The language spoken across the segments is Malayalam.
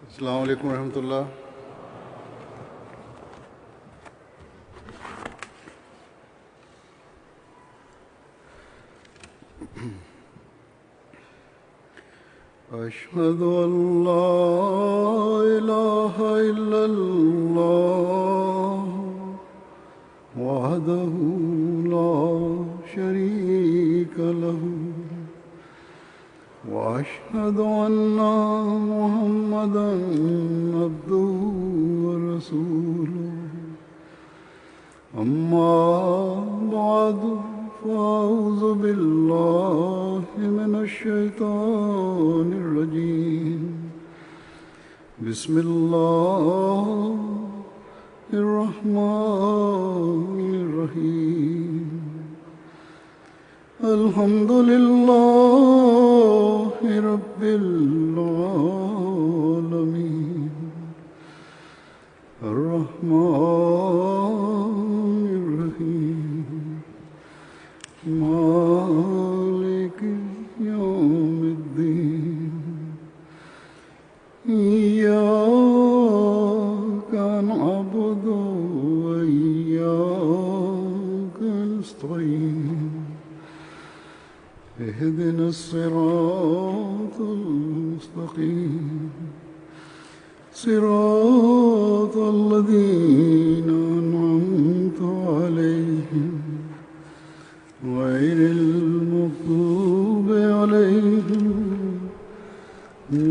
अस्सलामु अलैकुम रहमतुल्लाह। अशहदु अल्ला इलाहा इल्लल्लाह वहदहु ला शरीका लहु वअशहदु अन्ना मुहम्मदन अब्दुहु व रसूलुहु अम्मा बअदु फ़अऊज़ु बिल्लाहि मिनश शैतानिर रजीम बिस्मिल्लाहिर रहमानिर रहीम अल्हम्दुलिल्लाहि रब्बिल आलमीन अर्रहमानिर रहीम मालिकि यौमिद्दीन इय्याका नअबुदु व इय्याका नस्तईन اهدنا الصراط المستقيم صراط الذين أنعمت عليهم غير المغضوب عليهم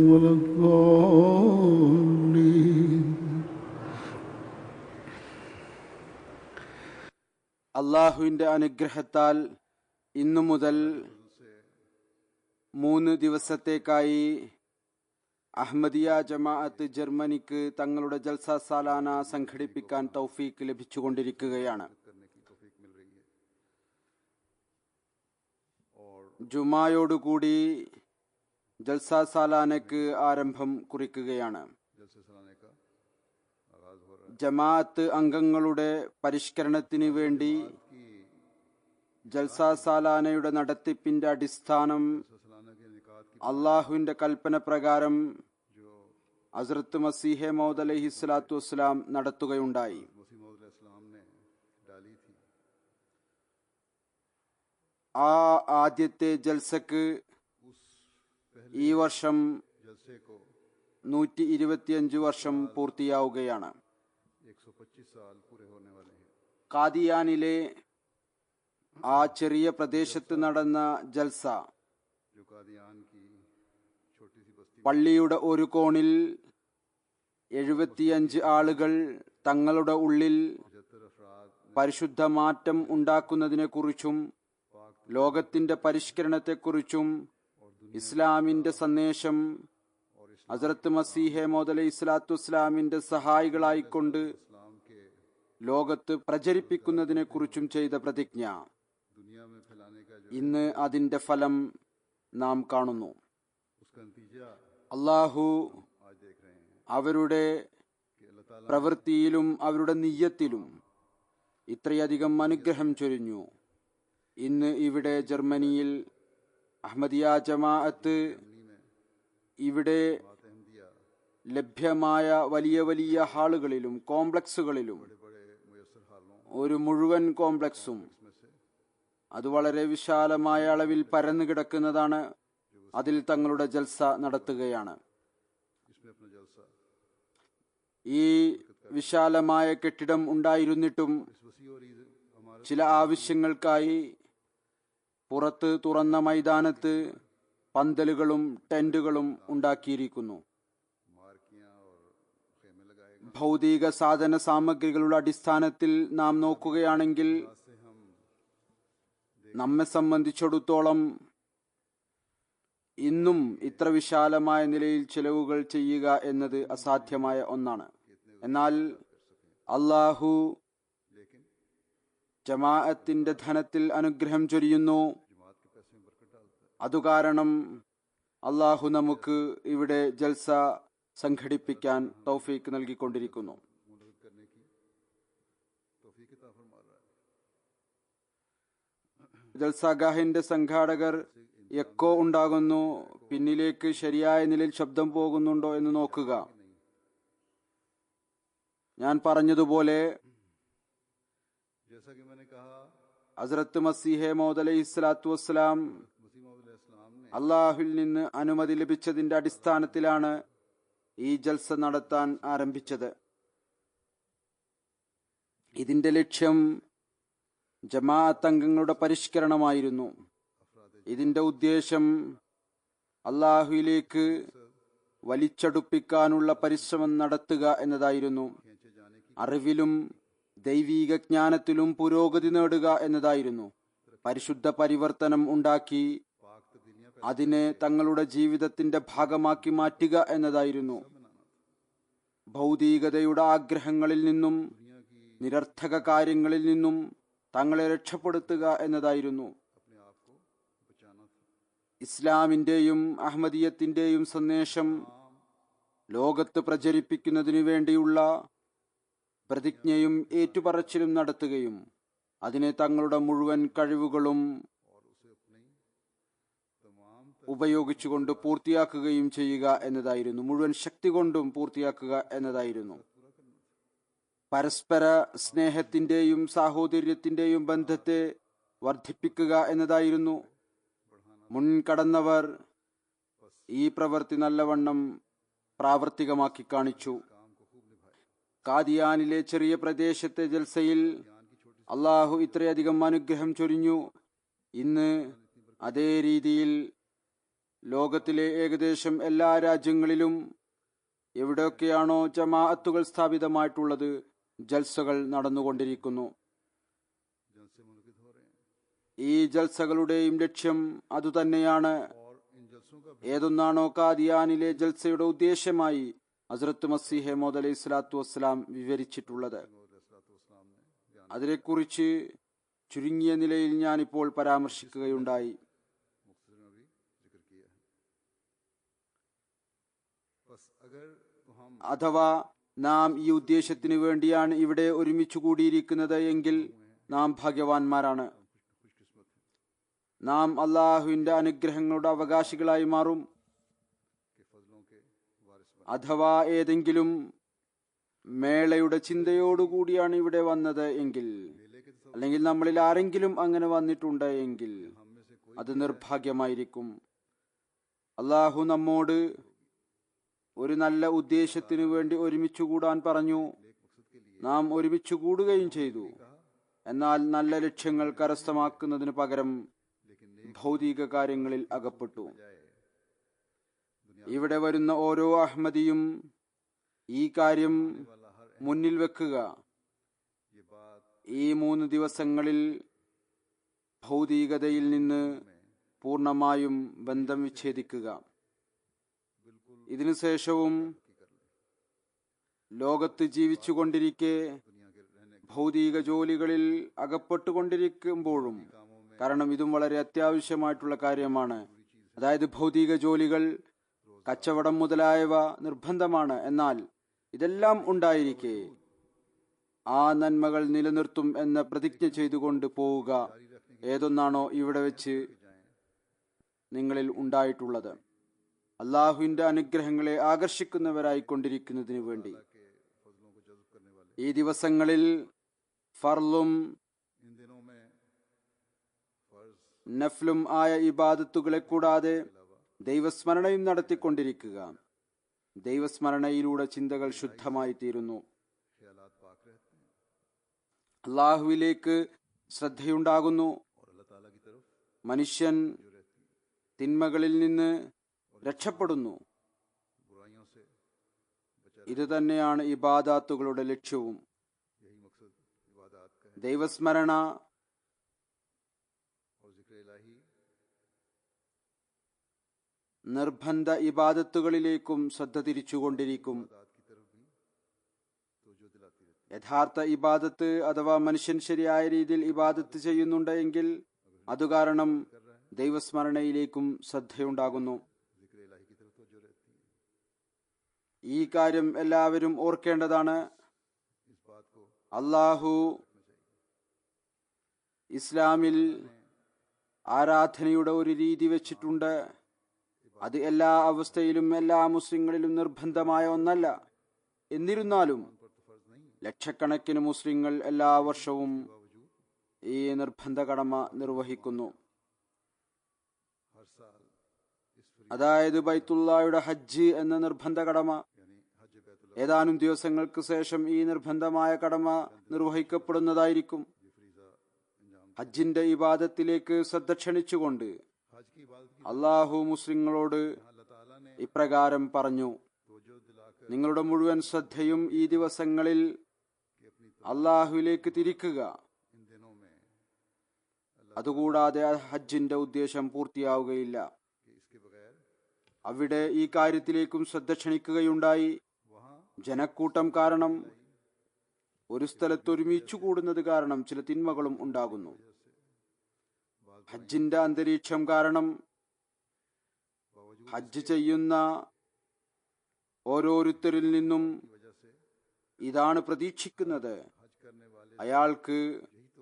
ولا الضالين. അള്ളാഹുവിൻ്റെ അനുഗ്രഹത്താൽ ഇന്നു മുതൽ 3 ദിവസത്തേക്കായി അഹമ്മദിയ ജമാഅത്ത് ജർമ്മനിക്ക് തങ്ങളുടെ ജൽസ സാലാന സംഘടിപ്പിക്കാൻ തൗഫീക്ക് ലഭിച്ചുകൊണ്ടിരിക്കുകയാണ്. ജുമായോടുകൂടി ജൽസ സാലാനയ്ക്ക് ആരംഭം കുറിക്കുകയാണ്. ജമാഅത്ത് അംഗങ്ങളുടെ പരിഷ്കരണത്തിന് വേണ്ടി ജൽസ സാലാനയുടെ നടത്തിപ്പിന്റെ അടിസ്ഥാനം അള്ളാഹുവിന്റെ കൽപ്പന പ്രകാരം ഹസ്രത്ത് മസീഹെ മൗദ് അലൈഹി സ്വലാത്തു വസ്സലാം നടത്തുകയുണ്ടായി. ആ ആദ്യത്തെ ജൽസക്ക് ഈ വർഷം 125 വർഷം പൂർത്തിയാവുകയാണ്. ഖാദിയാനിലെ ആ ചെറിയ പ്രദേശത്ത് നടന്ന ജൽസ പള്ളിയുടെ ഒരു കോണിൽ 75 ആളുകൾ തങ്ങളുടെ ഉള്ളിൽ പരിശുദ്ധ മാറ്റം ഉണ്ടാക്കുന്നതിനെക്കുറിച്ചും ലോകത്തിന്റെ പരിഷ്കരണത്തെക്കുറിച്ചും ഇസ്ലാമിന്റെ സന്ദേശം ഹസ്രത്ത് മസീഹെ മൗദ് അലൈഹി സ്വലാത്തു വസ്സലാമിന്റെ സഹായികളായിക്കൊണ്ട് ലോകത്ത് പ്രചരിപ്പിക്കുന്നതിനെക്കുറിച്ചും ചെയ്ത പ്രതിജ്ഞ. ഇന്ന് അതിന്റെ ഫലം നാം കാണുന്നു. അള്ളാഹു അവരുടെ പ്രവൃത്തിയിലും അവരുടെ നിയ്യത്തിലും ഇത്രയധികം അനുഗ്രഹം ചൊരിഞ്ഞു. ഇന്ന് ഇവിടെ ജർമ്മനിയിൽ അഹമ്മദിയ ജമാഅത്ത് ഇവിടെ ലഭ്യമായ വലിയ വലിയ ഹാളുകളിലും കോംപ്ലക്സുകളിലും ഒരു മുഴുവൻ കോംപ്ലക്സും അത് വളരെ വിശാലമായ അളവിൽ പരന്നു കിടക്കുന്നതാണ്. അതിൽ തങ്ങളുടെ ജൽസ നടത്തുകയാണ്. ഈ വിശാലമായ കെട്ടിടം ഉണ്ടായിരുന്നിട്ടും ചില ആവശ്യങ്ങൾക്കായി പുറത്ത് തുറന്ന മൈതാനത്ത് പന്തലുകളും ടെന്റുകളും ഉണ്ടാക്കിയിരിക്കുന്നു. ഭൗതിക സാധന സാമഗ്രികളുടെ അടിസ്ഥാനത്തിൽ നാം നോക്കുകയാണെങ്കിൽ നമ്മെ സംബന്ധിച്ചിടത്തോളം ഇന്നും ഇത്ര വിശാലമായ നിലയിൽ ചെലവുകൾ ചെയ്യുക എന്നത് അസാധ്യമായ ഒന്നാണ്. എന്നാൽ അള്ളാഹു ജമാഅത്തിന്റെ ധനത്തിൽ അനുഗ്രഹം ചൊരിയുന്നു. അതുകാരണം അള്ളാഹു നമുക്ക് ഇവിടെ ജൽസ സംഘടിപ്പിക്കാൻ തൗഫീക്ക് നൽകിക്കൊണ്ടിരിക്കുന്നു. ജൽസാഗാഹിന്റെ സംഘാടകർ എക്കോ ഉണ്ടാകുന്നു, പിന്നിലേക്ക് ശരിയായ നിലയിൽ ശബ്ദം പോകുന്നുണ്ടോ എന്ന് നോക്കുക. ഞാൻ പറഞ്ഞതുപോലെ जैसा कि मैंने कहा ഹസ്രത്ത് മസീഹെ മൗദ് അലൈഹി സ്വലാത്തു വസ്സലാം मसीह मौद अलैहिस्सलाम ने അള്ളാഹുവിൽ നിന്ന് അനുമതി ലഭിച്ചതിന്റെ അടിസ്ഥാനത്തിലാണ് ഈ ജൽസ നടത്താൻ ആരംഭിച്ചത്. ഇതിന്റെ ലക്ഷ്യം ജമാഅത്ത് അംഗങ്ങളുടെ പരിഷ്കരണമായിരുന്നു. ഇതിന്റെ ഉദ്ദേശം അള്ളാഹുവിലേക്ക് വലിച്ചടുപ്പിക്കാനുള്ള പരിശ്രമം നടത്തുക എന്നതായിരുന്നു. അറിവിലും ദൈവീക ജ്ഞാനത്തിലും പുരോഗതി നേടുക എന്നതായിരുന്നു. പരിശുദ്ധ പരിവർത്തനം ഉണ്ടാക്കി അതിനെ തങ്ങളുടെ ജീവിതത്തിന്റെ ഭാഗമാക്കി മാറ്റുക എന്നതായിരുന്നു. ഭൗതികതയുടെ ആഗ്രഹങ്ങളിൽ നിന്നും നിരർത്ഥക കാര്യങ്ങളിൽ നിന്നും തങ്ങളെ രക്ഷപ്പെടുത്തുക എന്നതായിരുന്നു. ഇസ്ലാമിന്റെയും അഹമ്മദിയത്തിന്റെയും സന്ദേശം ലോകത്ത് പ്രചരിപ്പിക്കുന്നതിനു വേണ്ടിയുള്ള പ്രതിജ്ഞയും ഏറ്റുപറച്ചിലും നടത്തുകയും അതിനെ തങ്ങളുടെ മുഴുവൻ കഴിവുകളും ഉപയോഗിച്ചുകൊണ്ട് പൂർത്തിയാക്കുകയും ചെയ്യുക എന്നതായിരുന്നു. മുഴുവൻ ശക്തി കൊണ്ടും പൂർത്തിയാക്കുക എന്നതായിരുന്നു. പരസ്പര സ്നേഹത്തിന്റെയും സാഹോദര്യത്തിന്റെയും ബന്ധത്തെ വർദ്ധിപ്പിക്കുക എന്നതായിരുന്നു. മുൻകടന്നവർ ഈ പ്രവൃത്തി നല്ലവണ്ണം പ്രാവർത്തികമാക്കി കാണിച്ചു. കാദിയാനിലെ ചെറിയ പ്രദേശത്തെ ജൽസയിൽ അള്ളാഹു ഇത്രയധികം അനുഗ്രഹം ചൊരിഞ്ഞു. ഇന്ന് അതേ രീതിയിൽ ലോകത്തിലെ ഏകദേശം എല്ലാ രാജ്യങ്ങളിലും എവിടെയൊക്കെയാണോ ജമാഅത്തുകൾ സ്ഥാപിതമായിട്ടുള്ളത് ജൽസകൾ നടന്നുകൊണ്ടിരിക്കുന്നു. ഈ ജൽസകളുടെയും ലക്ഷ്യം അതുതന്നെയാണ്. ഏതൊന്നാണോ കാദിയാനിലെ ജൽസയുടെ ഉദ്ദേശമായി ഹസ്രത്ത് മസീഹെ മൗദ് അലൈഹി സ്വലാത്തു വസ്സലാം വിവരിച്ചിട്ടുള്ളത്, അതിനെക്കുറിച്ച് ചുരുങ്ങിയ നിലയിൽ ഞാനിപ്പോൾ പരാമർശിക്കുകയുണ്ടായി. അഥവാ നാം ഈ ഉദ്ദേശത്തിന് വേണ്ടിയാണ് ഇവിടെ ഒരുമിച്ച് കൂടിയിരിക്കുന്നത് എങ്കിൽ നാം ഭാഗ്യവാന്മാരാണ്. നാം അള്ളാഹുവിന്റെ അനുഗ്രഹങ്ങളുടെ അവകാശികളായി മാറും. അഥവാ ഏതെങ്കിലും മേളയുടെ ചിന്തയോടുകൂടിയാണ് ഇവിടെ വന്നത് എങ്കിൽ, അല്ലെങ്കിൽ നമ്മളിൽ ആരെങ്കിലും അങ്ങനെ വന്നിട്ടുണ്ട് എങ്കിൽ അത് നിർഭാഗ്യമായിരിക്കും. അള്ളാഹു നമ്മോട് ഒരു നല്ല ഉദ്ദേശത്തിനു വേണ്ടി ഒരുമിച്ചു കൂടാൻ പറഞ്ഞു. നാം ഒരുമിച്ചു കൂടുകയും ചെയ്തു. എന്നാൽ നല്ല ലക്ഷ്യങ്ങൾ കരസ്ഥമാക്കുന്നതിന് പകരം ഭൗതിക കാര്യങ്ങളിൽ അകപ്പെട്ടു. ഇവിടെ വരുന്ന ഓരോ അഹമ്മദിയും ഈ കാര്യം മുന്നിൽ വെക്കുക. ഈ 3 ദിവസങ്ങളിൽ ഭൗതികതയിൽ നിന്ന് പൂർണ്ണമായും ബന്ധം വിച്ഛേദിക്കുക. ഇതിനുശേഷവും ലോകത്ത് ജീവിച്ചുകൊണ്ടിരിക്കെ ഭൗതിക ജോലികളിൽ അകപ്പെട്ടുകൊണ്ടിരിക്കുമ്പോഴും, കാരണം ഇതും വളരെ അത്യാവശ്യമായിട്ടുള്ള കാര്യമാണ്, അതായത് ഭൗതിക ജോലികൾ, കച്ചവടം മുതലായവ നിർബന്ധമാണ്. എന്നാൽ ഇതെല്ലാം ഉണ്ടായിരിക്കെ ആ നന്മകൾ നിലനിർത്തും എന്ന പ്രതിജ്ഞ ചെയ്തുകൊണ്ട് പോവുക. ഏതൊന്നാണോ ഇവിടെ വെച്ച് നിങ്ങളിൽ ഉണ്ടായിട്ടുള്ളത്, അള്ളാഹുവിന്റെ അനുഗ്രഹങ്ങളെ ആകർഷിക്കുന്നവരായിക്കൊണ്ടിരിക്കുന്നതിനു വേണ്ടി. ഈ ദിവസങ്ങളിൽ ഫർളും നഫ്ലും ആയ ഇബാദത്തുകളെ കൂടാതെ ദൈവസ്മരണയും നടത്തിക്കൊണ്ടിരിക്കുക. ദൈവസ്മരണയിലൂടെ ചിന്തകൾ ശുദ്ധമായി തീരുന്നു. അള്ളാഹുവിലേക്ക് ശ്രദ്ധയുണ്ടാകുന്നു. മനുഷ്യൻ തിന്മകളിൽ നിന്ന് രക്ഷപ്പെടുന്നു. ഇത് തന്നെയാണ് ഇബാദാത്തുകളുടെ ലക്ഷ്യവും. ദൈവസ്മരണ നിർബന്ധ ഇബാദത്തുകളിലേക്കും ശ്രദ്ധ തിരിച്ചുകൊണ്ടിരിക്കും. യഥാർത്ഥ ഇബാദത്ത് അഥവാ മനുഷ്യൻ ശരിയായ രീതിയിൽ ഇബാദത്ത് ചെയ്യുന്നുണ്ട് എങ്കിൽ അതുകാരണം ദൈവസ്മരണയിലേക്കും ശ്രദ്ധയുണ്ടാകുന്നു. ഈ കാര്യം എല്ലാവരും ഓർക്കേണ്ടതാണ്. അള്ളാഹു ഇസ്ലാമിൽ ആരാധനയുടെ ഒരു രീതി വെച്ചിട്ടുണ്ട്. അത് എല്ലാ അവസ്ഥയിലും എല്ലാ മുസ്ലിങ്ങളിലും നിർബന്ധമായ ഒന്നല്ല. എന്നിരുന്നാലും ലക്ഷക്കണക്കിന് മുസ്ലിങ്ങൾ എല്ലാ വർഷവും ഈ നിർബന്ധ കടമ നിർവഹിക്കുന്നു. हर साल इस फरीज അതായത് ബൈത്തുള്ളായുടെ ഹജ്ജ് എന്ന നിർബന്ധ കടമ. यानी हज बैतुल्लाह ഏതാനും ദിവസങ്ങൾക്ക് ശേഷം ഈ നിർബന്ധമായ കടമ നിർവഹിക്കപ്പെടുന്നതായിരിക്കും. ये फरीजा अंजाम ഹജ്ജിന്റെ ഇബാദത്തിലേക്ക് ശ്രദ്ധ ക്ഷണിച്ചുകൊണ്ട് हज की इबादत की അള്ളാഹു മുസ്ലിങ്ങളോട് अल्लाह ताला ने ഇപ്രകാരം പറഞ്ഞു: तवज्जो दिलाकर നിങ്ങളുടെ മുഴുവൻ ശ്രദ്ധയും ഈ ദിവസങ്ങളിൽ कि अपनी അള്ളാഹുവിലേക്ക് തിരിക്കുക. इन दिनों में അതുകൂടാതെ ഹജ്ജിന്റെ ഉദ്ദേശം പൂർത്തിയാവുകയില്ല. कि इसके बगैर അവിടെ ഈ കാര്യത്തിലേക്കും ശ്രദ്ധ ക്ഷണിക്കുകയുണ്ടായി. वहाँ ജനക്കൂട്ടം കാരണം, ഒരു സ്ഥലത്ത് ഒരുമിച്ചു കൂടുന്നത് കാരണം ചില തിന്മകളും ഉണ്ടാകുന്നു. ഹജ്ജിന്റെ അന്തരീക്ഷം കാരണം ഹജ്ജ് ചെയ്യുന്ന ഓരോരുത്തരിൽ നിന്നും की वजह से ഇതാണ് പ്രതീക്ഷിക്കുന്നത്. हज करने वाले അയാൾക്ക്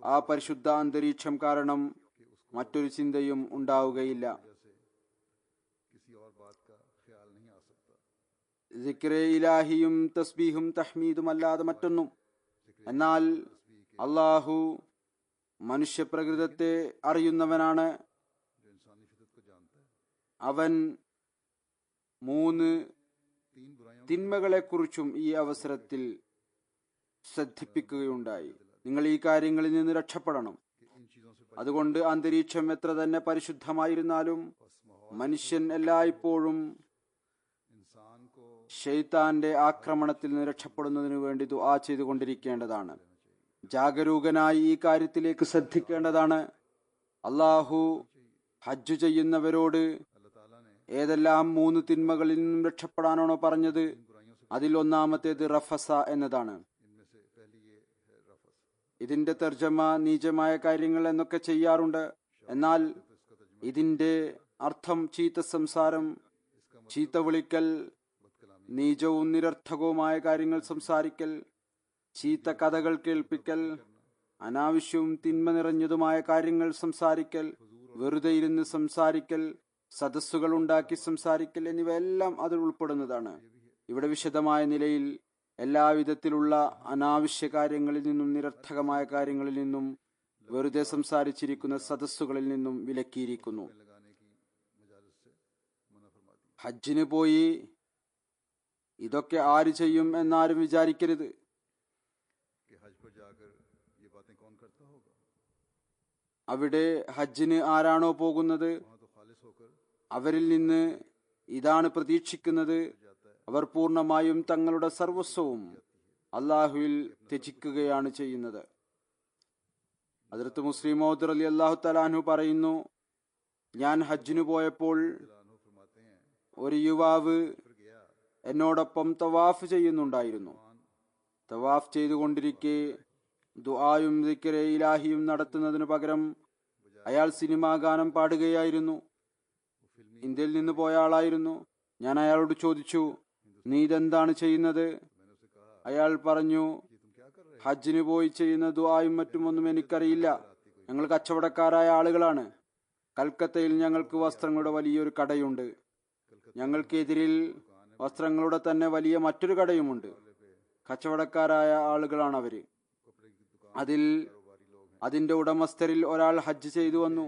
ആ പരിശുദ്ധ അന്തരീക്ഷം കാരണം മറ്റൊരു ചിന്തയും ഉണ്ടാവുകയില്ല. वजह से किसी और बात का ख्याल नहीं आ सकता. സിക്രെ ഇലാഹിയും തസ്ബീഹും തഹ്മീദും അല്ലാതെ മറ്റൊന്നും. എന്നാൽ അള്ളാഹു മനുഷ്യപ്രകൃതത്തെ അറിയുന്നവനാണ്. जो इंसानी फितरत को जानता है. അവൻ 3 तीन बुराइयों തിന്മകളെക്കുറിച്ചും ഈ അവസരത്തിൽ ശ്രദ്ധിപ്പിക്കുകയുണ്ടായി. നിങ്ങൾ ഈ കാര്യങ്ങളിൽ നിന്ന് രക്ഷപ്പെടണം. कि इन चीजों से അതുകൊണ്ട് അന്തരീക്ഷം എത്ര തന്നെ പരിശുദ്ധമായിരുന്നാലും बस माहौल മനുഷ്യൻ എല്ലായ്പ്പോഴും इंसान को ഷെയ്ത്താന്റെ ആക്രമണത്തിൽ നിന്ന് രക്ഷപ്പെടുന്നതിനു വേണ്ടി ദുആ ചെയ്തുകൊണ്ടിരിക്കേണ്ടതാണ്. ജാഗരൂകനായി ഈ കാര്യത്തിലേക്ക് ശ്രദ്ധിക്കേണ്ടതാണ്. അള്ളാഹു ഹജ്ജ് ചെയ്യുന്നവരോട് अल्लाह ताला ने ഏതെല്ലാം 3 തിന്മകളിൽ നിന്നും രക്ഷപ്പെടാനാണോ പറഞ്ഞത്, इन बुराइयों से അതിൽ ഒന്നാമത്തേത് റഫസ എന്നതാണ്. इनमें से पहली ये है रफस. ഇതിന്റെ തർജ്ജമ നീചമായ കാര്യങ്ങൾ എന്നൊക്കെ ചെയ്യാറുണ്ട്. എന്നാൽ तो इसका तर्जुमा ഇതിന്റെ അർത്ഥം ചീത്ത സംസാരം, इसका ചീത്ത വിളിക്കൽ, बदकलामी നീചവും നിരർത്ഥകവുമായ കാര്യങ്ങൾ സംസാരിക്കൽ, ചീത്ത കഥകൾ കേൾപ്പിക്കൽ, അനാവശ്യവും തിന്മ നിറഞ്ഞതുമായ കാര്യങ്ങൾ സംസാരിക്കൽ, വെറുതെ ഇരുന്ന് സംസാരിക്കൽ, സദസ്സുകൾ ഉണ്ടാക്കി സംസാരിക്കൽ എന്നിവയെല്ലാം അതിൽ ഉൾപ്പെടുന്നതാണ്. ഇവിടെ വിശദമായ നിലയിൽ എല്ലാവിധത്തിലുള്ള അനാവശ്യ കാര്യങ്ങളിൽ നിന്നും നിരർത്ഥകമായ കാര്യങ്ങളിൽ നിന്നും വെറുതെ സംസാരിച്ചിരിക്കുന്ന സദസ്സുകളിൽ നിന്നും വിലക്കിയിരിക്കുന്നു. लगाने की मजालत से मना फरमा दी. ഹജ്ജിന് പോയി ഇതൊക്കെ ആര് ചെയ്യും എന്നാരും വിചാരിക്കരുത്. कि हज पर जाकर ये बातें कौन करता होगा. അവിടെ ഹജ്ജിന് ആരാണോ പോകുന്നത് वहाँ तो खालिस होकर അവരിൽ നിന്ന് ഇതാണ് പ്രതീക്ഷിക്കുന്നത്. जाता है. അവർ പൂർണ്ണമായും തങ്ങളുടെ സർവസ്വവും അള്ളാഹുവിൽ ത്യജിക്കുകയാണ് ചെയ്യുന്നത്. ഹദ്റത്ത് മുസ്ലിം മൗദ് റളിയല്ലാഹു തആല അൻഹു പറയുന്നു, ഞാൻ ഹജ്ജിന് പോയപ്പോൾ दिलानो फरमाते हैं ഒരു യുവാവ് फिर गया എന്നോടൊപ്പം തവാഫ് ചെയ്യുന്നുണ്ടായിരുന്നു. തവാഫ് ചെയ്തുകൊണ്ടിരിക്കെ ദുആയും ദിക്റെ ഇലാഹിയും നടത്തുന്നതിനു പകരം അയാൾ സിനിമാ ഗാനം പാടുകയായിരുന്നു. ഇന്ത്യയിൽ നിന്ന് പോയ ആളായിരുന്നു. ഞാൻ അയാളോട് ചോദിച്ചു, നീ ഇതെന്താണ് ചെയ്യുന്നത്? मैंने उसे कहा അയാൾ പറഞ്ഞു, कि तुम क्या कर रहे ഹജ്ജിന് പോയി ചെയ്യുന്ന ദുആയും മറ്റുമൊന്നും എനിക്കറിയില്ല. ഞങ്ങൾ കച്ചവടക്കാരായ ആളുകളാണ്. കൽക്കത്തയിൽ ഞങ്ങൾക്ക് വസ്ത്രങ്ങളുടെ വലിയൊരു കടയുണ്ട്. ഞങ്ങൾക്കെതിരിൽ വസ്ത്രങ്ങളുടെ തന്നെ വലിയ മറ്റൊരു കടയുമുണ്ട്. കച്ചവടക്കാരായ ആളുകളാണ് അവര്. कपड़े की दुकान അതിൽ कारोबारी लोग हैं. അതിന്റെ ഉടമസ്ഥരിൽ ഒരാൾ ഹജ്ജ് ചെയ്തു വന്നു.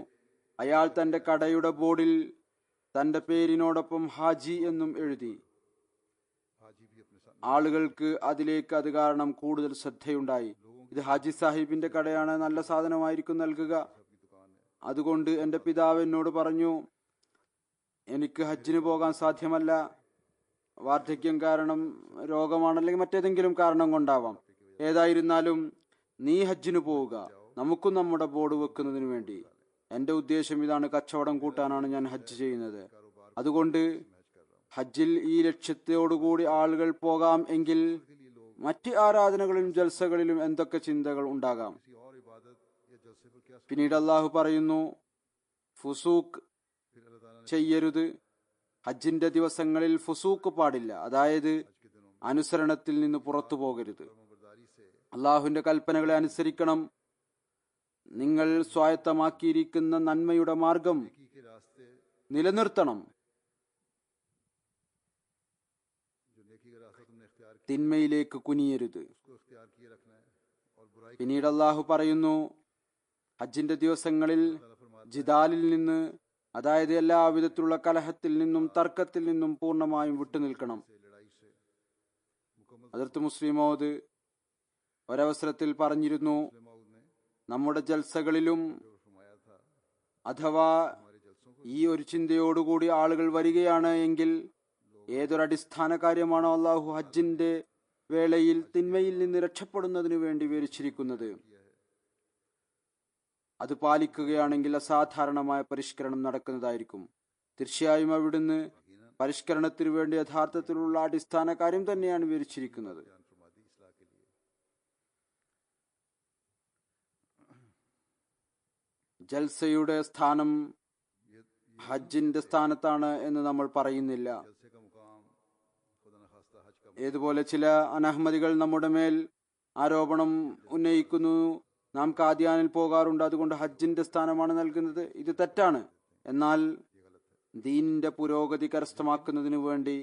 അയാൾ തന്റെ കടയുടെ ബോർഡിൽ തന്റെ പേരിനോടൊപ്പം ഹാജി എന്നും എഴുതി. हाजी भी अपने साथ ആളുകൾക്ക് അതിലേക്ക് അത് കാരണം കൂടുതൽ ശ്രദ്ധയുണ്ടായി. ഇത് ഹാജി സാഹിബിന്റെ കടയാണ്, നല്ല സാധനമായിരിക്കും നൽകുക. की दुकान है. അതുകൊണ്ട് എന്റെ പിതാവ് എന്നോട് പറഞ്ഞു, എനിക്ക് ഹജ്ജിന് പോകാൻ സാധ്യമല്ല. വാർദ്ധക്യം കാരണം, രോഗമാണ്, അല്ലെങ്കിൽ മറ്റേതെങ്കിലും കാരണം കൊണ്ടാവാം. ഏതായിരുന്നാലും നീ ഹജ്ജിന് പോവുക, നമുക്കും നമ്മുടെ ബോർഡ് വെക്കുന്നതിന് വേണ്ടി. എന്റെ ഉദ്ദേശം ഇതാണ്, കച്ചവടം കൂട്ടാനാണ് ഞാൻ ഹജ്ജ് ചെയ്യുന്നത്. അതുകൊണ്ട് ഹജ്ജിൽ ഈ ലക്ഷ്യത്തോടുകൂടി ആളുകൾ പോകാം എങ്കിൽ മറ്റ് ആരാധനകളിലും ജൽസകളിലും എന്തൊക്കെ ചിന്തകൾ ഉണ്ടാകാം. किसी और इबादत या जलसे पर क्या പിന്നീട് അള്ളാഹു പറയുന്നു, ഫുസൂഖ് फिर अल्लाह ताला ने ചെയ്യരുത്. ഹജ്ജിന്റെ ദിവസങ്ങളിൽ ഫുസൂഖ് പാടില്ല, അതായത് हज के दिनों में അനുസരണത്തിൽ നിന്ന് പുറത്തു പോകരുത്. फरमाबरदारी से അള്ളാഹുവിന്റെ കൽപ്പനകളെ അനുസരിക്കണം. നിങ്ങൾ സ്വായത്തമാക്കിയിരിക്കുന്ന നന്മയുടെ മാർഗം नेकी के रास्ते നിലനിർത്തണം. जो नेकी नेकी का रास्ता तुमने इख्तियार किया തിന്മയിലേക്ക് കുനിയരുത്. उसको इख्तियार किए रखना है और बुराई പിന്നീട് അള്ളാഹു പറയുന്നു, ഹജ്ജിന്റെ ദിവസങ്ങളിൽ ജിദാലിൽ നിന്ന്, അതായത് എല്ലാവിധത്തിലുള്ള കലഹത്തിൽ നിന്നും തർക്കത്തിൽ നിന്നും പൂർണ്ണമായും വിട്ടുനിൽക്കണം. से लड़ाई से मुकम्मल ഹദരത്ത് മുസ്ലിം മൗദ് ഒരവസരത്തിൽ പറഞ്ഞിരുന്നു, माउद ने നമ്മുടെ ജൽസകളിലും जो फरमाया था അഥവാ हमारे जलसों को ഈ ഒരു ചിന്തയോടുകൂടി ആളുകൾ വരികയാണ് എങ്കിൽ ഏതൊരടിസ്ഥാന കാര്യമാണോ അള്ളാഹു ഹജ്ജിന്റെ വേളയിൽ തിന്മയിൽ നിന്ന് രക്ഷപ്പെടുന്നതിന് വേണ്ടി വിവരിച്ചിരിക്കുന്നത്, അത് പാലിക്കുകയാണെങ്കിൽ അസാധാരണമായ പരിഷ്കരണം നടക്കുന്നതായിരിക്കും. തീർച്ചയായും അവിടുന്ന് പരിഷ്കരണത്തിനു വേണ്ടി യഥാർത്ഥത്തിലുള്ള അടിസ്ഥാന കാര്യം തന്നെയാണ് വിവരിച്ചിരിക്കുന്നത്. बयान फरमा दी इस्लाह के लिए ജൽസയുടെ സ്ഥാനം ഹജ്ജിന്റെ സ്ഥാനത്താണ് എന്ന് നമ്മൾ പറയുന്നില്ല. जलसे का मुकाम खुदा न खास्ता हज का ഏതുപോലെ ചില അനഹമ്മദികൾ നമ്മുടെ മേൽ ആരോപണം ഉന്നയിക്കുന്നു, നാം കാദിയാനിൽ പോകാറുണ്ട്, അതുകൊണ്ട് ഹജ്ജിന്റെ സ്ഥാനമാണ് നൽകുന്നത്. ഇത് തെറ്റാണ്. എന്നാൽ ദീനിന്റെ പുരോഗതി കരസ്ഥമാക്കുന്നതിനു വേണ്ടി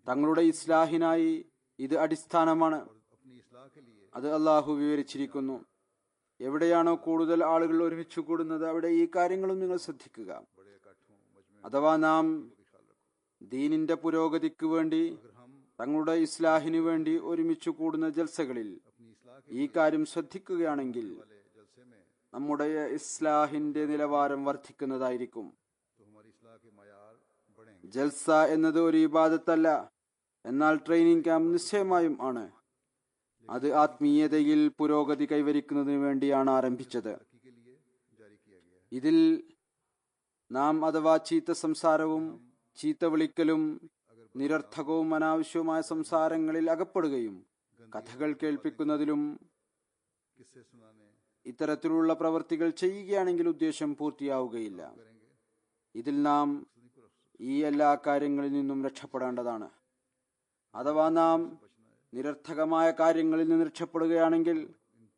തങ്ങളുടെ ഇസ്ലാഹിനായി ഇത് അടിസ്ഥാനമാണ്. अपनी इस्लाह के लिए അത് അള്ളാഹു വിവരിച്ചിരിക്കുന്നു. എവിടെയാണോ കൂടുതൽ ആളുകൾ ഒരുമിച്ച് കൂടുന്നത് അവിടെ ഈ കാര്യങ്ങളും നിങ്ങൾ ശ്രദ്ധിക്കുക. बड़े इकट्ठों मजमे അഥവാ നാം का भी ख्याल रखो ദീനിന്റെ പുരോഗതിക്ക് വേണ്ടി अगर हम തങ്ങളുടെ ഇസ്ലാഹിനു വേണ്ടി ഒരുമിച്ച് കൂടുന്ന ജൽസകളിൽ अपनी इस्लाह के ഈ കാര്യം ശ്രദ്ധിക്കുകയാണെങ്കിൽ वाले जलसे में നമ്മുടെ ഇസ്ലാഹിന്റെ നിലവാരം വർദ്ധിക്കുന്നതായിരിക്കും. तो हमारी इस्लाह के मयार बढ़ेंगे ജൽസ എന്നത് ഒരു ഇബാദത്തല്ല, എന്നാൽ ട്രെയിനിങ് ക്യാമ്പ് നിശ്ചയമായും ആണ്. അത് ആത്മീയതയിൽ പുരോഗതി കൈവരിക്കുന്നതിന് വേണ്ടിയാണ് ആരംഭിച്ചത്. तरक्की के लिए जारी किया गया है ഇതിൽ നാം അഥവാ ചീത്ത സംസാരവും ചീത്ത വിളിക്കലും നിരർത്ഥകവും അനാവശ്യവുമായ സംസാരങ്ങളിൽ അകപ്പെടുകയും കഥകൾ കേൾപ്പിക്കുന്നതിലും किस्से सुनाने ഇത്തരത്തിലുള്ള പ്രവൃത്തികൾ ചെയ്യുകയാണെങ്കിൽ ഉദ്ദേശം പൂർത്തിയാവുകയില്ല. करेंगे ഇതിൽ നാം खुद को रख ഈ എല്ലാ കാര്യങ്ങളിൽ നിന്നും രക്ഷപ്പെടേണ്ടതാണ്. അഥവാ നാം നിരർത്ഥകമായ കാര്യങ്ങളിൽ നിന്ന് രക്ഷപ്പെടുകയാണെങ്കിൽ,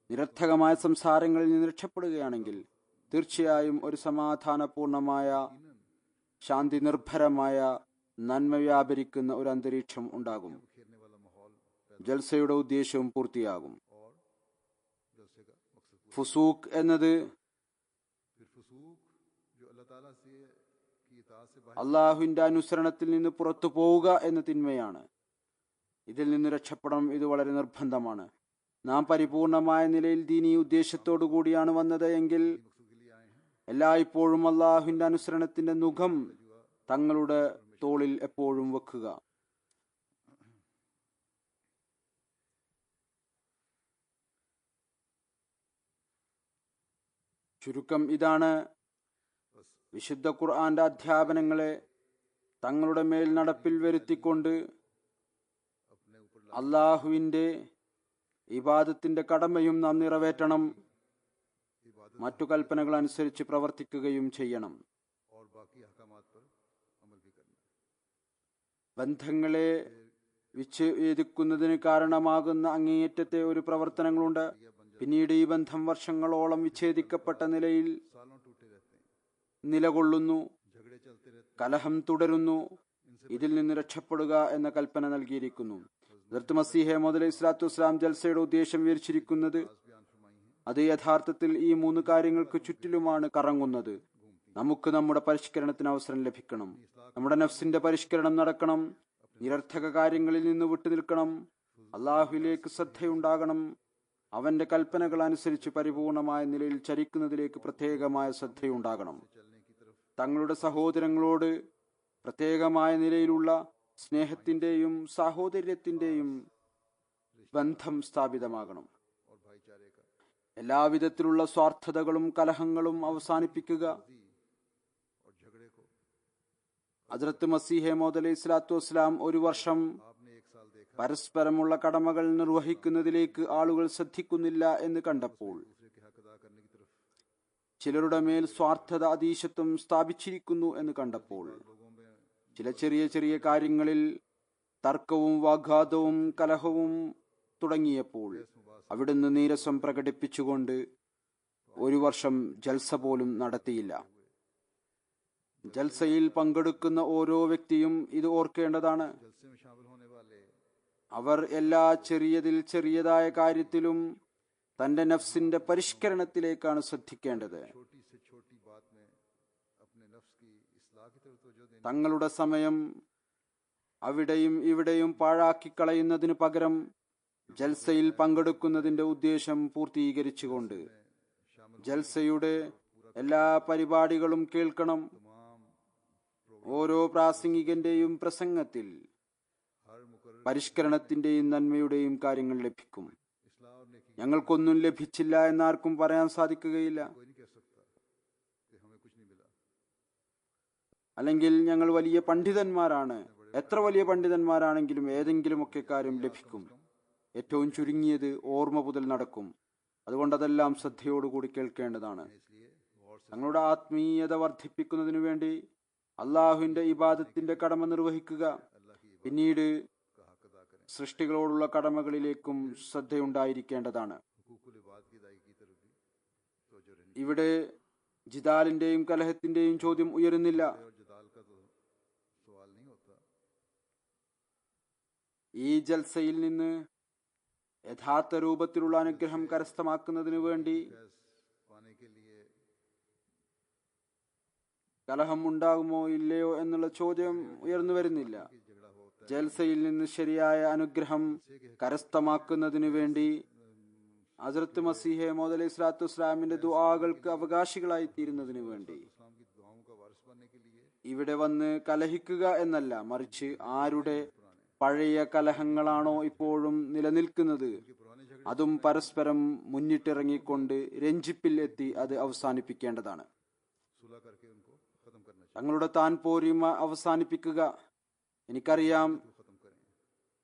നിരർത്ഥകമായ സംസാരങ്ങളിൽ നിന്ന് രക്ഷപ്പെടുകയാണെങ്കിൽ തീർച്ചയായും ഒരു സമാധാനപൂർണമായ, ശാന്തി നിർഭരമായ, നന്മ വ്യാപരിക്കുന്ന ഒരു അന്തരീക്ഷം ഉണ്ടാകും. खेलने वाला माहौल पैदा ജൽസയുടെ ഉദ്ദേശവും പൂർത്തിയാകും. और जलसे का मकसद पूरा ഫുസൂഖ് എന്നത് फिर फसूक जो अल्लाह ताला से की इताअत से बाहर അള്ളാഹുവിന്റെ അനുസരണത്തിൽ നിന്ന് പുറത്തു പോവുക എന്ന തിന്മയാണ്. ഇതിൽ നിന്ന് രക്ഷപ്പെടണം. ഇത് വളരെ നിർബന്ധമാണ്. നാം പരിപൂർണമായ നിലയിൽ ദീനീ ഉദ്ദേശത്തോടു കൂടിയാണ് വന്നത് എങ്കിൽ मकसद के लिए आए हैं എല്ലായ്പ്പോഴും അള്ളാഹുവിന്റെ അനുസരണത്തിന്റെ മുഖം തങ്ങളുടെ തോളിൽ എപ്പോഴും വെക്കുക. ചുരുക്കം ഇതാണ്, വിശുദ്ധ ഖുർആന്റെ അധ്യാപനങ്ങളെ തങ്ങളുടെ മേൽ നടപ്പിൽ വരുത്തിക്കൊണ്ട് अपने ऊपर അള്ളാഹുവിന്റെ ഇബാദത്തിന്റെ കടമയും നാം നിറവേറ്റണം. इबादत മറ്റു കൽപ്പനകൾ അനുസരിച്ച് പ്രവർത്തിക്കുകയും ചെയ്യണം. और बाकी अहकामात पर अमल भी करना ബന്ധങ്ങളെ വിച്ഛേദിക്കുന്നതിന് കാരണമാകുന്ന അങ്ങേയറ്റത്തെ ഒരു പ്രവർത്തനങ്ങളുണ്ട്. പിന്നീട് ഈ ബന്ധം വർഷങ്ങളോളം വിച്ഛേദിക്കപ്പെട്ട നിലയിൽ सालों टूटे रहते हैं നിലകൊള്ളുന്നു, झगड़े चलते रहते കലഹം തുടരുന്നു. ഇതിൽ നിന്ന് രക്ഷപ്പെടുക എന്ന കൽപ്പന നൽകിയിരിക്കുന്നു. ഹദ്റത്ത് മസീഹ മൗഊദ് അലൈഹി സ്വലാത്തു വസ്സലാം ജൽസയുടെ ഉദ്ദേശം വിവരിച്ചിരിക്കുന്നത് हैं बयान फरमाई हैं അത് യഥാർത്ഥത്തിൽ ഈ മൂന്ന് കാര്യങ്ങൾക്ക് ചുറ്റിലുമാണ് കറങ്ങുന്നത്. നമുക്ക് നമ്മുടെ പരിഷ്കരണത്തിന് അവസരം ലഭിക്കണം. നമ്മുടെ നഫ്സിന്റെ പരിഷ്കരണം നടക്കണം. നിരർത്ഥക കാര്യങ്ങളിൽ നിന്ന് വിട്ടുനിൽക്കണം. അള്ളാഹുവിലേക്ക് ശ്രദ്ധയുണ്ടാകണം. അവന്റെ കൽപ്പനകൾ അനുസരിച്ച് പരിപൂർണമായ നിലയിൽ ചരിക്കുന്നതിലേക്ക് പ്രത്യേകമായ ശ്രദ്ധയുണ്ടാകണം. चलने की तरफ തങ്ങളുടെ സഹോദരങ്ങളോട് പ്രത്യേകമായ നിലയിലുള്ള സ്നേഹത്തിന്റെയും സാഹോദര്യത്തിന്റെയും ബന്ധം സ്ഥാപിതമാകണം. और भाईचारे का എല്ലാവിധത്തിലുള്ള സ്വാർത്ഥതകളും കലഹങ്ങളും അവസാനിപ്പിക്കുക. और झगड़े को ഹദ്റത്ത് മസീഹ് മൗഊദ് അലൈഹി സ്വലാത്തു വസ്സലാം ഒരു വർഷം आपने एक साल देखा പരസ്പരമുള്ള കടമകൾ നിർവഹിക്കുന്നതിലേക്ക് ആളുകൾ ശ്രദ്ധിക്കുന്നില്ല എന്ന് കണ്ടപ്പോൾ, दूसरे के हक अदा करने की तरफ ചിലരുടെ മേൽ സ്വാർത്ഥത അധീശത്വം സ്ഥാപിച്ചിരിക്കുന്നു എന്ന് കണ്ടപ്പോൾ, लोगों में ചില ചെറിയ ചെറിയ കാര്യങ്ങളിൽ തർക്കവും വാഗ്വാദവും കലഹവും തുടങ്ങിയപ്പോൾ അവിടുന്ന് നീരസം പ്രകടിപ്പിച്ചുകൊണ്ട് ഒരു വർഷം ജൽസ പോലും നടത്തിയില്ല. ജൽസയിൽ പങ്കെടുക്കുന്ന ഓരോ വ്യക്തിയും ഇത് ഓർക്കേണ്ടതാണ്. जलसे में शामिल होने वाले അവർ എല്ലാ ചെറിയതിൽ ചെറിയതായ കാര്യത്തിലും തന്റെ നഫ്സിന്റെ പരിഷ്കരണത്തിലേക്കാണ് ശ്രദ്ധിക്കേണ്ടത്. छोटी से छोटी बात में अपने नफ्स की इस्लाह की तरफ तवज्जो देनी, തങ്ങളുടെ സമയം അവിടെയും ഇവിടെയും പാഴാക്കി കളയുന്നതിന് പകരം ജൽസയിൽ പങ്കെടുക്കുന്നതിന്റെ ഉദ്ദേശം പൂർത്തീകരിച്ചുകൊണ്ട് ജൽസയുടെ എല്ലാ പരിപാടികളും കേൾക്കണം. ഓരോ പ്രാസംഗികന്റെയും പ്രസംഗത്തിൽ हर मुकर्रर പരിഷ്കരണത്തിന്റെയും നന്മയുടെയും കാര്യങ്ങൾ ലഭിക്കും. इस्लाह और नेकी ഞങ്ങൾക്കൊന്നും ലഭിച്ചില്ല എന്നാർക്കും പറയാൻ സാധിക്കുകയില്ല. कोई नहीं कह सकता कि हमें कुछ नहीं मिला. അല്ലെങ്കിൽ ഞങ്ങൾ വലിയ പണ്ഡിതന്മാരാണ്. എത്ര വലിയ പണ്ഡിതന്മാരാണെങ്കിലും ഏതെങ്കിലുമൊക്കെ കാര്യം ലഭിക്കും. ഏറ്റവും ചുരുങ്ങിയത് ഓർമ്മ പുതൽ നടക്കും. അതുകൊണ്ട് അതെല്ലാം ശ്രദ്ധയോടുകൂടി കേൾക്കേണ്ടതാണ്. इसलिए गौर से തങ്ങളുടെ ആത്മീയത വർദ്ധിപ്പിക്കുന്നതിനു വേണ്ടി അള്ളാഹുവിന്റെ ഇബാദത്തിന്റെ കടമ നിർവഹിക്കുക. अल्लाह की പിന്നീട് का हक अदा करें. സൃഷ്ടികളോടുള്ള കടമകളിലേക്കും ശ്രദ്ധയുണ്ടായിരിക്കേണ്ടതാണ്. हुकूकुल इबाद की अदायगी की तरफ भी तवज्जो रहनी ഇവിടെ ജിദാലിന്റെയും കലഹത്തിന്റെയും ചോദ്യം ഉയരുന്നില്ല. चाहिए और जदाल का तो सवाल नहीं होता. ഈ ജൽസയിൽ നിന്ന് യഥാർത്ഥ രൂപത്തിലുള്ള അനുഗ്രഹം കരസ്ഥമാക്കുന്നതിനു വേണ്ടി फैज पाने के लिए കലഹം ഉണ്ടാകുമോ ഇല്ലയോ എന്നുള്ള ചോദ്യം ഉയർന്നു വരുന്നില്ല. कि झगड़ा होता है. ജൽസയിൽ നിന്ന് ശരിയായ അനുഗ്രഹം കരസ്ഥമാക്കുന്നതിനു വേണ്ടി ഹസ്രത്ത് മസീഹ് മൗഊദ് അലൈഹി സ്വലാത്തു വസ്സലാമിന്റെ ദുആകൾക്ക് അവകാശികളായി തീരുന്നതിനു വേണ്ടി इस्लाम की दुआओं का वारिस बनने के लिए ഇവിടെ വന്ന് കലഹിക്കുക എന്നല്ല, മറിച്ച് ആരുടെ പഴയ കലഹങ്ങളാണോ ഇപ്പോഴും നിലനിൽക്കുന്നത് पुराने झगड़े അതും പരസ്പരം മുന്നിട്ടിറങ്ങിക്കൊണ്ട് രഞ്ജിപ്പിൽ എത്തി അത് അവസാനിപ്പിക്കേണ്ടതാണ്. सुलह करके उनको खत्म करना चाहिए. തങ്ങളുടെ താൻ പോരിമ അവസാനിപ്പിക്കുക. എനിക്കറിയാം, तो खत्म करें.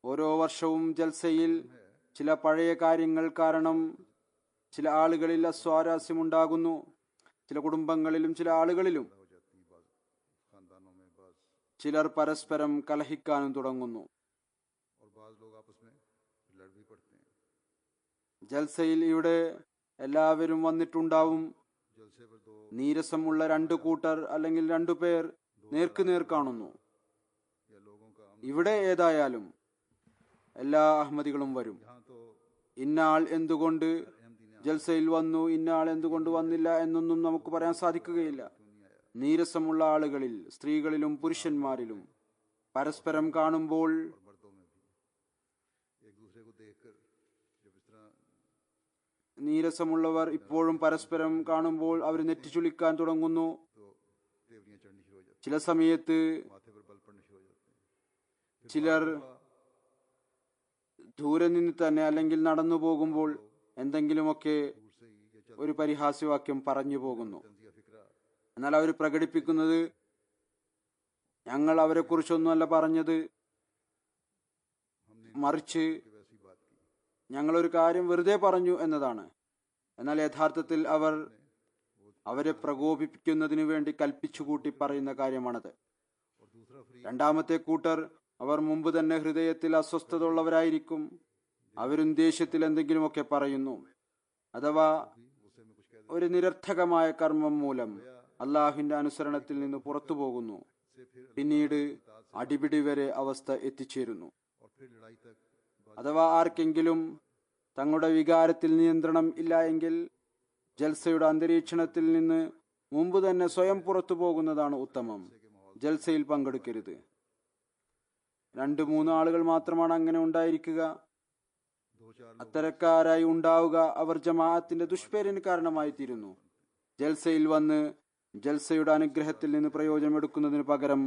ഓരോ വർഷവും ജൽസയിൽ ചില പഴയ കാര്യങ്ങൾ കാരണം ചില ആളുകളിൽ അസ്വാരസ്യമുണ്ടാകുന്നു. ചില കുടുംബങ്ങളിലും ചില ആളുകളിലും हो जाती है बाज खानदानों में, बाज ചിലർ പരസ്പരം കലഹിക്കാനും തുടങ്ങുന്നു. और बाज लोग आपस में लड़ भी पड़ते हैं. ജൽസയിൽ ഇവിടെ എല്ലാവരും വന്നിട്ടുണ്ടാവും. जलसे पर दो നീരസമുള്ള രണ്ടു കൂട്ടർ അല്ലെങ്കിൽ രണ്ടു പേർ നേർക്കുനേർ കാണുന്നു. या लोगों का ഇവിടെ ഏതായാലും എല്ലാ അഹമ്മദികളും വരും. यहाँ तो ഇന്നാൾ എന്തുകൊണ്ട് ജൽസയിൽ വന്നു, ഇന്നാൾ എന്തുകൊണ്ട് വന്നില്ല എന്നൊന്നും നമുക്ക് പറയാൻ സാധിക്കുകയില്ല. നീരസമുള്ള ആളുകളിൽ സ്ത്രീകളിലും പുരുഷന്മാരിലും പരസ്പരം കാണുമ്പോൾ और मर्दों में भी एक दूसरे को देखकर जब इस तरह നീരസമുള്ളവർ ഇപ്പോഴും പരസ്പരം കാണുമ്പോൾ അവർ നെറ്റിച്ചുളിക്കാൻ തുടങ്ങുന്നു. तो तेवरियां चढ़नी शुरू हो जाती ചില സമയത്ത് हैं, माथे पर बल पड़ने शुरू हो जाते हैं. ചിലർ ദൂരെ നിന്ന് തന്നെ അല്ലെങ്കിൽ നടന്നു പോകുമ്പോൾ എന്തെങ്കിലുമൊക്കെ दूर से ही ये चलता ഒരു പരിഹാസ്യവാക്യം പറഞ്ഞു പോകുന്നു. तंजिया फिक्रा എന്നാൽ അവർ പ്രകടിപ്പിക്കുന്നത് ഞങ്ങൾ അവരെ കുറിച്ചൊന്നുമല്ല പറഞ്ഞത്, हमने മറിച്ച് कि वैसी बात की. ഞങ്ങളൊരു കാര്യം വെറുതെ പറഞ്ഞു എന്നതാണ്. എന്നാൽ യഥാർത്ഥത്തിൽ അവർ അവരെ പ്രകോപിപ്പിക്കുന്നതിനു വേണ്ടി കൽപ്പിച്ചുകൂട്ടി പറയുന്ന കാര്യമാണത്. और दूसरा फ्री രണ്ടാമത്തെ കൂട്ടർ അവർ മുമ്പ് തന്നെ ഹൃദയത്തിൽ അസ്വസ്ഥത ഉള്ളവരായിരിക്കും. അവരും ദേഷ്യത്തിൽ എന്തെങ്കിലുമൊക്കെ പറയുന്നു, അഥവാ गुस्से में कुछ कह ഒരു നിരർത്ഥകമായ കർമ്മം മൂലം അള്ളാഹുവിന്റെ അനുസരണത്തിൽ നിന്ന് പുറത്തു പോകുന്നു. से फिर പിന്നീട് അടിപിടി വരെ അവസ്ഥ എത്തിച്ചേരുന്നു. और फिर लड़ाई तक बात അഥവാ ആർക്കെങ്കിലും തങ്ങളുടെ വികാരത്തിൽ നിയന്ത്രണം ഇല്ല എങ്കിൽ ജൽസയുടെ അന്തരീക്ഷണത്തിൽ നിന്ന് മുമ്പ് തന്നെ സ്വയം പുറത്തു പോകുന്നതാണ് ഉത്തമം. ജൽസയിൽ പങ്കെടുക്കരുത്. 2-3 ആളുകൾ മാത്രമാണ് അങ്ങനെ ഉണ്ടായിരിക്കുക. 2-4 അത്തരക്കാരായി ഉണ്ടാവുക അവർ ജമാഅത്തിന്റെ ദുഷ്പേരിന് കാരണമായി തീരുന്നു. ജൽസയിൽ വന്ന് ജൽസയുടെ അനുഗ്രഹത്തിൽ നിന്ന് പ്രയോജനമെടുക്കുന്നതിന് പകരം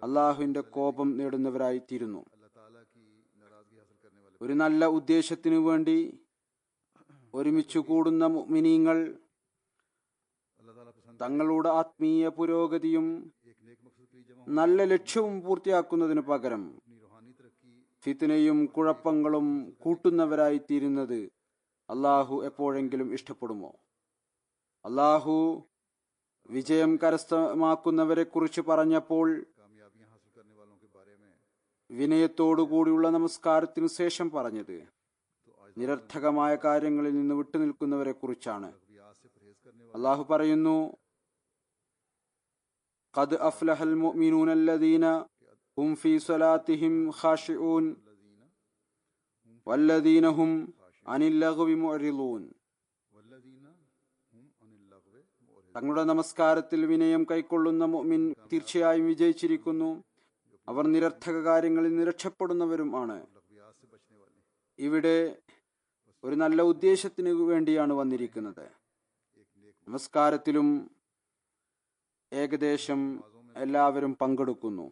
അള്ളാഹുവിന്റെ കോപം നേടുന്നവരായി തീരുന്നു. अल्लाह ताला की नाराजगी हासिल करने वाले ഒരു നല്ല ഉദ്ദേശത്തിനു വേണ്ടി ഒരുമിച്ചു കൂടുന്ന മുഅ്മിനീങ്ങൾ अल्लाह ताला पसंद തങ്ങളുടെ ആത്മീയ പുരോഗതിയും एक नेक मकसद के लिए जमा നല്ല ലക്ഷ്യവും പൂർത്തിയാക്കുന്നതിന് പകരം अपनी रूहानी तरक्की ഫിത്നയും കുഴപ്പങ്ങളും കൂട്ടുന്നവരായി തീരുന്നത് അള്ളാഹു എപ്പോഴെങ്കിലും ഇഷ്ടപ്പെടുമോ? അള്ളാഹു വിജയം കരസ്ഥമാക്കുന്നവരെ കുറിച്ച് പറഞ്ഞപ്പോൾ कामयाबियां हासिल करने वालों के बारे में വിനയത്തോടുകൂടിയുള്ള നമസ്കാരത്തിനു ശേഷം പറഞ്ഞത് तो आज നിരർത്ഥകമായ കാര്യങ്ങളിൽ നിന്ന് വിട്ടുനിൽക്കുന്നവരെ കുറിച്ചാണ്. रियाज से परहेज करने അള്ളാഹു പറയുന്നു, ഖദ് അഫ്ലഹൽ മുഅ്മിനൂന അല്ലദീന ഹും ഫീ സ്വലാത്തിഹിം ഖാശിഊൻ. വല്ലദീനഹും അനിൽ ലഗ്വി മുഅ്രിദൂൻ. वल्लज़ीना हुम अनिल लग़्व मुअरिदून। തങ്ങളുടെ നമസ്കാരത്തിൽ വിനയം കൈക്കൊള്ളുന്ന മുഅ്മിൻ തീർച്ചയായും വിജയിച്ചിരിക്കുന്നു. അവർ നിരർത്ഥക കാര്യങ്ങളിൽ നിരക്ഷപ്പെടുന്നവരും ആണ്. लग़वियात से बचने वाले ഇവിടെ ഒരു നല്ല ഉദ്ദേശത്തിന് വേണ്ടിയാണ് വന്നിരിക്കുന്നത്. एक नेक നമസ്കാരത്തിലും ഏകദേശം എല്ലാവരും പങ്കെടുക്കുന്നു.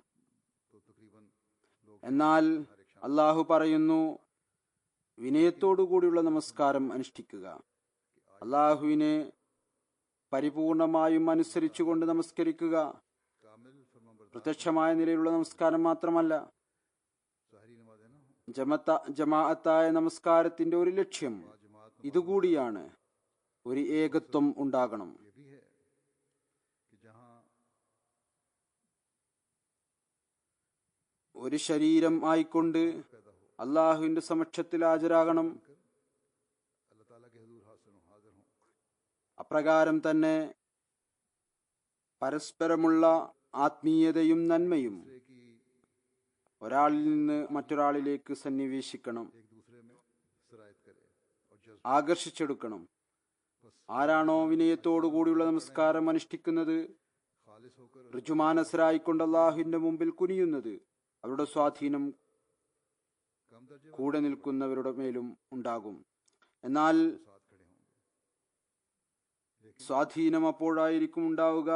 तो तकरीबन लोग എന്നാൽ അള്ളാഹു പറയുന്നു, വിനയത്തോടുകൂടിയുള്ള നമസ്കാരം അനുഷ്ഠിക്കുക. അള്ളാഹുവിനെ പരിപൂർണമായും അനുസരിച്ചുകൊണ്ട് നമസ്കരിക്കുക. कामिल फरमाबरदार പ്രത്യക്ഷമായ നിലയിലുള്ള നമസ്കാരം മാത്രമല്ല, ज़ाहिरी नमाज है ना, ജമാഅത്തായ നമസ്കാരത്തിന്റെ ഒരു ലക്ഷ്യം जमात ഇതുകൂടിയാണ്. ഒരു ഏകത്വം ഉണ്ടാകണം. ये भी है कि जहाँ ഒരു ശരീരം ആയിക്കൊണ്ട് पैदा हो അള്ളാഹുവിന്റെ സമക്ഷത്തിൽ ഹാജരാകണം. अल्लाह ताला के हुजूर हाजिर हों। അപ്രകാരം തന്നെ പരസ്പരമുള്ള ആത്മീയതയും നന്മയും दूसरे की ഒരാളിൽ നിന്ന് മറ്റൊരാളിലേക്ക് സന്നിവേശിക്കണം, एक दूसरे में सरायत करे और जज्ब ആകർഷിച്ചെടുക്കണം. ആരാണോ വിനയത്തോടുകൂടിയുള്ള നമസ്കാരം അനുഷ്ഠിക്കുന്നത്, खालिस होकर ഋജുമാനസരായിക്കൊണ്ട് അള്ളാഹുവിന്റെ മുമ്പിൽ കുനിയുന്നത്, അവരുടെ സ്വാധീനം कम दर्जे കൂടെ നിൽക്കുന്നവരുടെ മേലും ഉണ്ടാകും. എന്നാൽ साथ खड़े होंगे। സ്വാധീനം അപ്പോഴായിരിക്കും ഉണ്ടാവുക.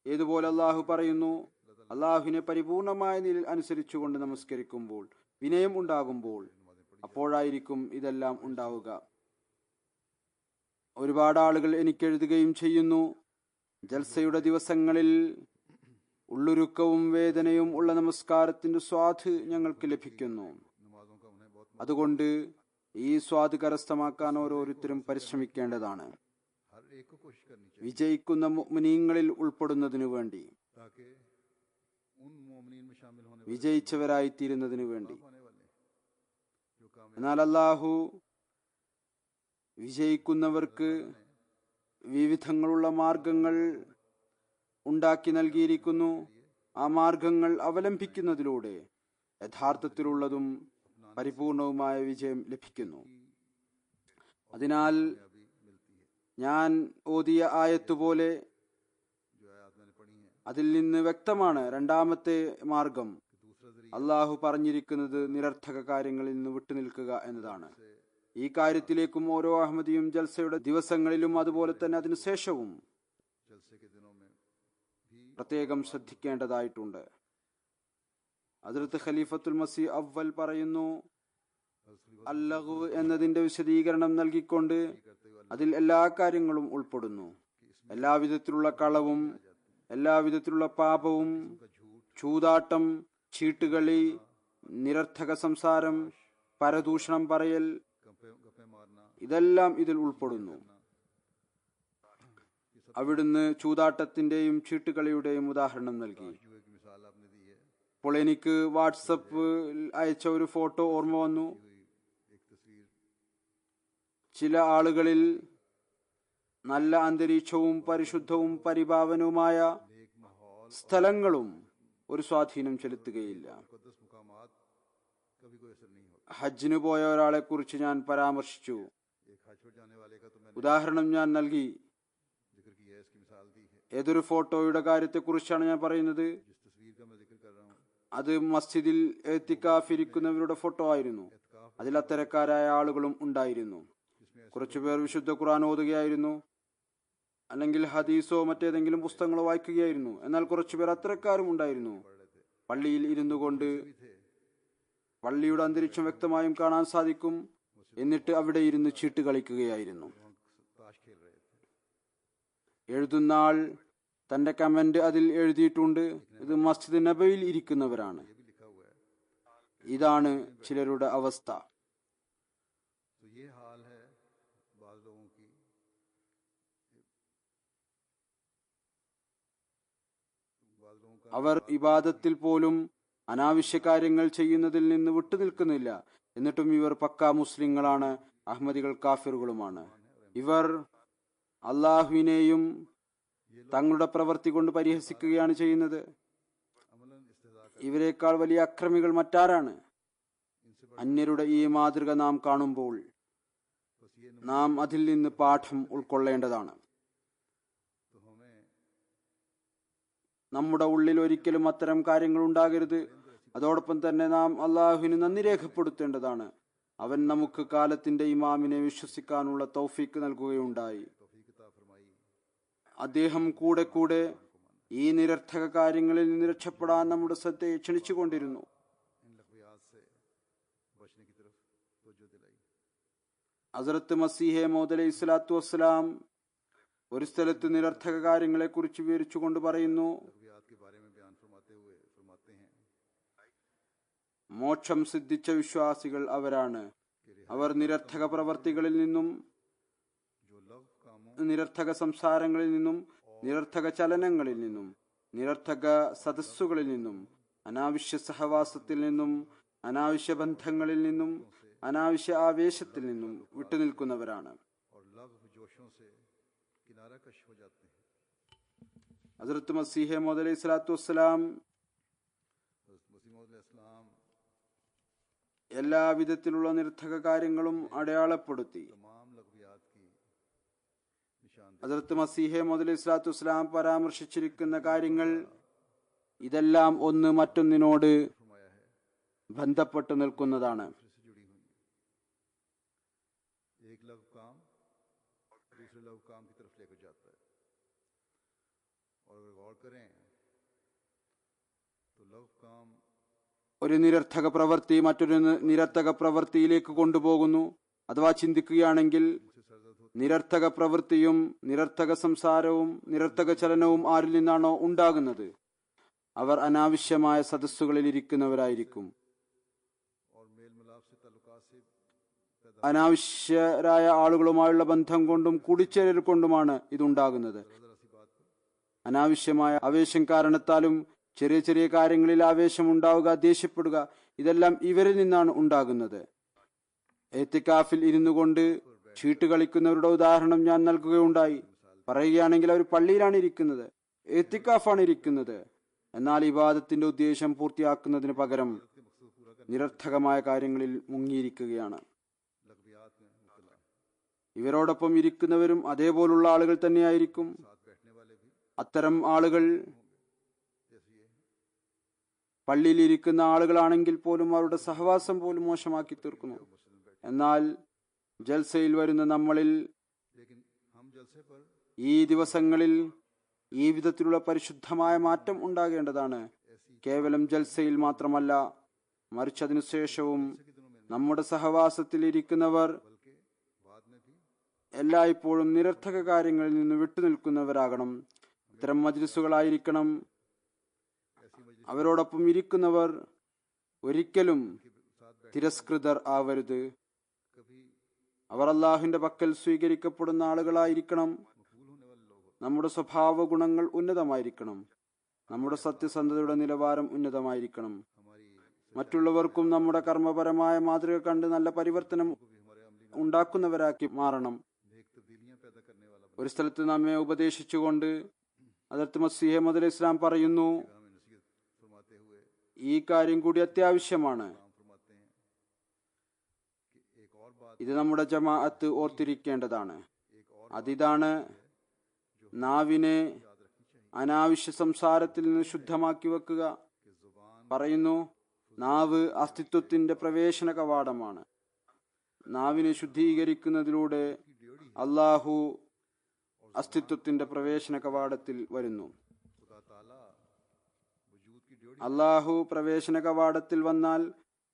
ഏതുപോലെ അള്ളാഹു പറയുന്നു, അള്ളാഹുവിനെ പരിപൂർണമായ നിലയിൽ അനുസരിച്ചുകൊണ്ട് നമസ്കരിക്കുമ്പോൾ, വിനയം ഉണ്ടാകുമ്പോൾ, അപ്പോഴായിരിക്കും ഇതെല്ലാം ഉണ്ടാവുക. ഒരുപാട് ആളുകൾ എനിക്ക് എഴുതുകയും ചെയ്യുന്നു, ജൽസയുടെ ദിവസങ്ങളിൽ ഉള്ളുരുക്കവും വേദനയും ഉള്ള നമസ്കാരത്തിന്റെ സ്വാദ് ഞങ്ങൾക്ക് ലഭിക്കുന്നു. नमाजों का उन्हें बहुत അതുകൊണ്ട് ഈ സ്വാദ് കരസ്ഥമാക്കാൻ ഓരോരുത്തരും പരിശ്രമിക്കേണ്ടതാണ്. हर एक को कोशिश करनी चाहिए വിജയിക്കുന്ന മുഅ്മിനീങ്ങളിൽ ഉൾപ്പെടുന്നതിനു വേണ്ടി, ताकि उन मोमिनीन में शामिल होने വിജയിച്ചവരായിത്തീരുന്നതിനു വേണ്ടി. होने वाले जो काम എന്നാൽ അല്ലാഹു വിജയിക്കുന്നവർക്ക് വിവിധങ്ങളുള്ള മാർഗങ്ങൾ ഉണ്ടാക്കി നൽകിയിരിക്കുന്നു. ആ മാർഗങ്ങൾ അവലംബിക്കുന്നതിലൂടെ യഥാർത്ഥത്തിലുള്ളതും പരിപൂർണവുമായ വിജയം ലഭിക്കുന്നു. അതിനാൽ अभी मिलती है। ഞാൻ ഓതിയ ആയത്തുപോലെ जो आयत मैंने पढ़ी है അതിൽ നിന്ന് വ്യക്തമാണ് രണ്ടാമത്തെ മാർഗം. कि दूसरा जरिया അള്ളാഹു പറഞ്ഞിരിക്കുന്നത് നിരർത്ഥക കാര്യങ്ങളിൽ നിന്ന് വിട്ടുനിൽക്കുക എന്നതാണ്. ഈ കാര്യത്തിലേക്കും ഓരോ അഹമ്മദിയും ജൽസയുടെ ദിവസങ്ങളിലും അതുപോലെ തന്നെ അതിനുശേഷവും जलसे के दिनों में भी പ്രത്യേകം ശ്രദ്ധിക്കേണ്ടതായിട്ടുണ്ട്. ഹദ്റത്ത് ഖലീഫത്തുൽ മസീഹ് അവ്വൽ പറയുന്നു, അല്ലഹു എന്നതിന്റെ വിശദീകരണം നൽകിക്കൊണ്ട് അതിൽ എല്ലാ കാര്യങ്ങളും ഉൾപ്പെടുന്നു. എല്ലാവിധത്തിലുള്ള കളവും എല്ലാവിധത്തിലുള്ള പാപവും, ചൂതാട്ടം, ചീട്ടുകളി, നിരർത്ഥക സംസാരം, പരദൂഷണം പറയൽ, गप्पे मारना ഇതെല്ലാം ഇതിൽ ഉൾപ്പെടുന്നു. അവിടുന്ന് ചൂതാട്ടത്തിന്റെയും ചീട്ടുകളിയുടെയും ഉദാഹരണം നൽകി. जुए की मिसाल आपने दी है। അപ്പോൾ എനിക്ക് വാട്സപ്പിൽ അയച്ച ഒരു ഫോട്ടോ ഓർമ്മ വന്നു. एक तस्वीर ചില ആളുകളിൽ നല്ല അന്തരീക്ഷവും പരിശുദ്ധവും പരിപാവനവുമായ नेक माहौल സ്ഥലങ്ങളും ഒരു സ്വാധീനം ചെലുത്തുകയില്ല. मुकद्दस मुकामात का भी कोई असर नहीं होता। ഹജ്ജിന് പോയ ഒരാളെ കുറിച്ച് ഞാൻ പരാമർശിച്ചു. एक हज पर जाने वाले का तो मैंने ഉദാഹരണം ഞാൻ നൽകി. जिक्र किया है, इसकी मिसाल दी है। ഏതൊരു ഫോട്ടോയുടെ കാര്യത്തെക്കുറിച്ചാണ് ഞാൻ പറയുന്നത്? जिस तस्वीर का मैं जिक्र कर रहा हूँ അത് മസ്ജിദിൽ എത്തിക്കാഫിരിക്കുന്നവരുടെ ഫോട്ടോ ആയിരുന്നു. അതിൽ അത്തരക്കാരായ ആളുകളും ഉണ്ടായിരുന്നു. കുറച്ചുപേർ വിശുദ്ധ ഖുർആൻ ഓതുകയായിരുന്നു, അല്ലെങ്കിൽ ഹദീസോ മറ്റേതെങ്കിലും പുസ്തകങ്ങളോ വായിക്കുകയായിരുന്നു. എന്നാൽ കുറച്ചുപേർ അത്തരക്കാരും ഉണ്ടായിരുന്നു. പള്ളിയിൽ ഇരുന്നു കൊണ്ട് പള്ളിയുടെ അന്തരീക്ഷം വ്യക്തമായും കാണാൻ സാധിക്കും. എന്നിട്ട് അവിടെ ഇരുന്ന് ചീട്ട് കളിക്കുകയായിരുന്നു. ताश खेल रहे थे। എഴുതുന്ന ആൾ തന്റെ കമന്റ് അതിൽ എഴുതിയിട്ടുണ്ട്, ഇത് മസ്ജിദ് നബവിയിൽ ഇരിക്കുന്നവരാണ്. ये भी लिखा हुआ है। ഇതാണ് ചിലരുടെ അവസ്ഥ. तो ये हाल है बाज लोगों की। बाज लोगों का അവർ ഇബാദത്തിൽ പോലും അനാവശ്യ കാര്യങ്ങൾ ചെയ്യുന്നതിൽ നിന്ന് വിട്ടുനിൽക്കുന്നില്ല. എന്നിട്ടും ഇവർ പക്കാ മുസ്ലിങ്ങളാണ്, അഹമ്മദികൾ കാഫിറുകളുമാണ്. ഇവർ അള്ളാഹുവിനെയും തങ്ങളുടെ പ്രവൃത്തി കൊണ്ട് പരിഹസിക്കുകയാണ് ചെയ്യുന്നത്. अमलन इस्तेज़ा कर ഇവരെക്കാൾ വലിയ അക്രമികൾ മറ്റാരാണ്? इनसे അന്യരുടെ ഈ മാതൃക നാം കാണുമ്പോൾ നാം അതിൽ നിന്ന് പാഠം ഉൾക്കൊള്ളേണ്ടതാണ്. तो हमें നമ്മുടെ ഉള്ളിൽ ഒരിക്കലും അത്തരം കാര്യങ്ങൾ ഉണ്ടാകരുത്. അതോടൊപ്പം തന്നെ നാം അള്ളാഹുവിന് നന്ദി രേഖപ്പെടുത്തേണ്ടതാണ്. അവൻ നമുക്ക് കാലത്തിന്റെ ഇമാമിനെ വിശ്വസിക്കാനുള്ള തൗഫീക്ക് നൽകുകയുണ്ടായി. तौफीक अता फरमाई। അദ്ദേഹം കൂടെ കൂടെ ഈ നിരർത്ഥക കാര്യങ്ങളിൽ നിന്ന് രക്ഷപ്പെടാൻ നമ്മുടെ ശ്രദ്ധയെ ക്ഷണിച്ചുകൊണ്ടിരുന്നു. इन लग़वियात से बचने की तरफ तवज्जो दिलाई। ഹസ്രത്ത് മസീഹെ മൗദ് അലൈഹി സ്വലാത്തു വസ്സലാം ഒരു സ്ഥലത്ത് നിരർത്ഥക കാര്യങ്ങളെ കുറിച്ച് വിവരിച്ചുകൊണ്ട് പറയുന്നു, लग़वियात के बारे में बयान फरमाते हुए फरमाते हैं മോക്ഷം സിദ്ധിച്ച വിശ്വാസികൾ അവരാണ്. അവർ നിരർത്ഥക പ്രവർത്തികളിൽ നിന്നും, जो लव कामों നിരർത്ഥക സംസാരങ്ങളിൽ നിന്നും, നിരർത്ഥക ചലനങ്ങളിൽ നിന്നും, നിരർത്ഥക സദസ്സുകളിൽ നിന്നും, അനാവശ്യ സഹവാസത്തിൽ നിന്നും, അനാവശ്യ ബന്ധങ്ങളിൽ നിന്നും, അനാവശ്യ ആവേശത്തിൽ നിന്നും വിട്ടുനിൽക്കുന്നവരാണ്. और लव जोशों से किनारा कश हो जाते हैं। ഹസ്രത്ത് മസീഹെ മൗദ് അലൈഹി സ്വലാത്തു വസ്സലാം हज़रत मसीह मौद अलैहिस्सलाम എല്ലാ വിധത്തിലുള്ള നിരർത്ഥക കാര്യങ്ങളും അടയാളപ്പെടുത്തി. तमाम लग़वियात की निशानदेही ഹസ്രത്ത് മസീഹെ മൗദ് അലൈഹി സ്വലാത്തു വസ്സലാം പരാമർശിച്ചിരിക്കുന്ന കാര്യങ്ങൾ ഇതെല്ലാം ഒന്ന് മറ്റൊന്നിനോട് फरमाया है, ബന്ധപ്പെട്ട് നിൽക്കുന്നതാണ്. दूसरे से जुड़ी हुई हैं। एक लव काम दूसरे लव काम की तरफ लेकर जाता है। और अगर गौर करें तो लव काम ഒരു നിരർത്ഥക പ്രവൃത്തി മറ്റൊരു നിരർത്ഥക പ്രവൃത്തിയിലേക്ക് കൊണ്ടുപോകുന്നു. അഥവാ ചിന്തിക്കുകയാണെങ്കിൽ से सरजद होती നിരർത്ഥക പ്രവൃത്തിയും നിരർത്ഥക സംസാരവും നിരർത്ഥക ചലനവും ആരിൽ നിന്നാണോ ഉണ്ടാകുന്നത് അവർ അനാവശ്യമായ സദസ്സുകളിൽ ഇരിക്കുന്നവരായിരിക്കും. और मेल मिलाप से ताल्लुकात से पैदा അനാവശ്യരായ ആളുകളുമായുള്ള ബന്ധം കൊണ്ടും കൂടിച്ചേരൽ കൊണ്ടുമാണ് ഇതുണ്ടാകുന്നത്. जरा सी बात पर അനാവശ്യമായ ആവേശം കാരണത്താലും ചെറിയ ചെറിയ കാര്യങ്ങളിൽ ആവേശമുണ്ടാവുക, ദേഷ്യപ്പെടുക, ഇതെല്ലാം ഇവരിൽ നിന്നാണ് ഉണ്ടാകുന്നത്. എത്തിക്കാഫിൽ ഇരുന്നു കൊണ്ട് ചീട്ട് കളിക്കുന്നവരുടെ ഉദാഹരണം ഞാൻ നൽകുകയുണ്ടായി. പറയുകയാണെങ്കിൽ അവർ പള്ളിയിലാണ് ഇരിക്കുന്നത്, എത്തിക്കാഫാണ് ഇരിക്കുന്നത്. എന്നാൽ ഇബാദത്തിന്റെ ഉദ്ദേശം പൂർത്തിയാക്കുന്നതിന് പകരം के मकसद पूरा करने നിരർത്ഥകമായ കാര്യങ്ങളിൽ മുങ്ങിയിരിക്കുകയാണ്. लग़वियात में मुब्तला ഇവരോടൊപ്പം ഇരിക്കുന്നവരും അതേപോലുള്ള ആളുകൾ തന്നെയായിരിക്കും. साथ बैठने वाले भी അത്തരം ആളുകൾ जैसे ये പള്ളിയിൽ ഇരിക്കുന്ന ആളുകളാണെങ്കിൽ പോലും അവരുടെ സഹവാസം പോലും മോശമാക്കി തീർക്കുന്നു. എന്നാൽ ജൽസയിൽ വരുന്ന നമ്മളിൽ लेकिन हम जलसे पर ഈ ദിവസങ്ങളിൽ ഈ വിധത്തിലുള്ള പരിശുദ്ധമായ മാറ്റം ഉണ്ടാകേണ്ടതാണ്. കേവലം ജൽസയിൽ മാത്രമല്ല, മറിച്ച് അതിനുശേഷവും നമ്മുടെ സഹവാസത്തിൽ ഇരിക്കുന്നവർ बल्कि बाद में भी എല്ലായ്പ്പോഴും നിരർത്ഥക കാര്യങ്ങളിൽ നിന്ന് വിട്ടുനിൽക്കുന്നവരാകണം. ഇത്തരം മജ്ലിസുകളായിരിക്കണം. അവരോടൊപ്പം ഇരിക്കുന്നവർ ഒരിക്കലും തിരസ്കൃതർ ആവരുത്. कभी അവർ അള്ളാഹുവിന്റെ പക്കൽ സ്വീകരിക്കപ്പെടുന്ന ആളുകളായിരിക്കണം. मकबूल होने वाले लोग होते നമ്മുടെ സ്വഭാവ ഗുണങ്ങൾ ഉന്നതമായിരിക്കണം. നമ്മുടെ സത്യസന്ധതയുടെ നിലവാരം ഉന്നതമായിരിക്കണം. हैं। हमारी മറ്റുള്ളവർക്കും നമ്മുടെ കർമ്മപരമായ മാതൃക കണ്ട് നല്ല പരിവർത്തനം को भी हमारे अमली ഉണ്ടാക്കുന്നവരാക്കി മാറണം. नेक तब्दीलियां पैदा करने वाला ഒരു സ്ഥലത്ത് നമ്മെ ഉപദേശിച്ചുകൊണ്ട് ഹദരത്ത് മസീഹ് മൗഊദ് അലൈഹി ഇസ്ലാം പറയുന്നു, हमें नसीहत फरमाते हुए ഈ കാര്യം കൂടി അത്യാവശ്യമാണ്. काम फरमाते हैं कि एक और बात ഇത് നമ്മുടെ ജമാഅത്ത് ഓർത്തിരിക്കേണ്ടതാണ്. एक और അതിതാണ് നാവിനെ याद रखनी चाहिए അനാവശ്യ സംസാരത്തിൽ നിന്ന് ശുദ്ധമാക്കി വെക്കുക. कि जुबान പറയുന്നു, നാവ് അസ്തിത്വത്തിന്റെ പ്രവേശന കവാടമാണ്. നാവിനെ ശുദ്ധീകരിക്കുന്നതിലൂടെ അള്ളാഹു അസ്തിത്വത്തിന്റെ പ്രവേശന കവാടത്തിൽ വരുന്നു. खुदा ताला वजूद की ड्योढ़ी അള്ളാഹു പ്രവേശന കവാടത്തിൽ വന്നാൽ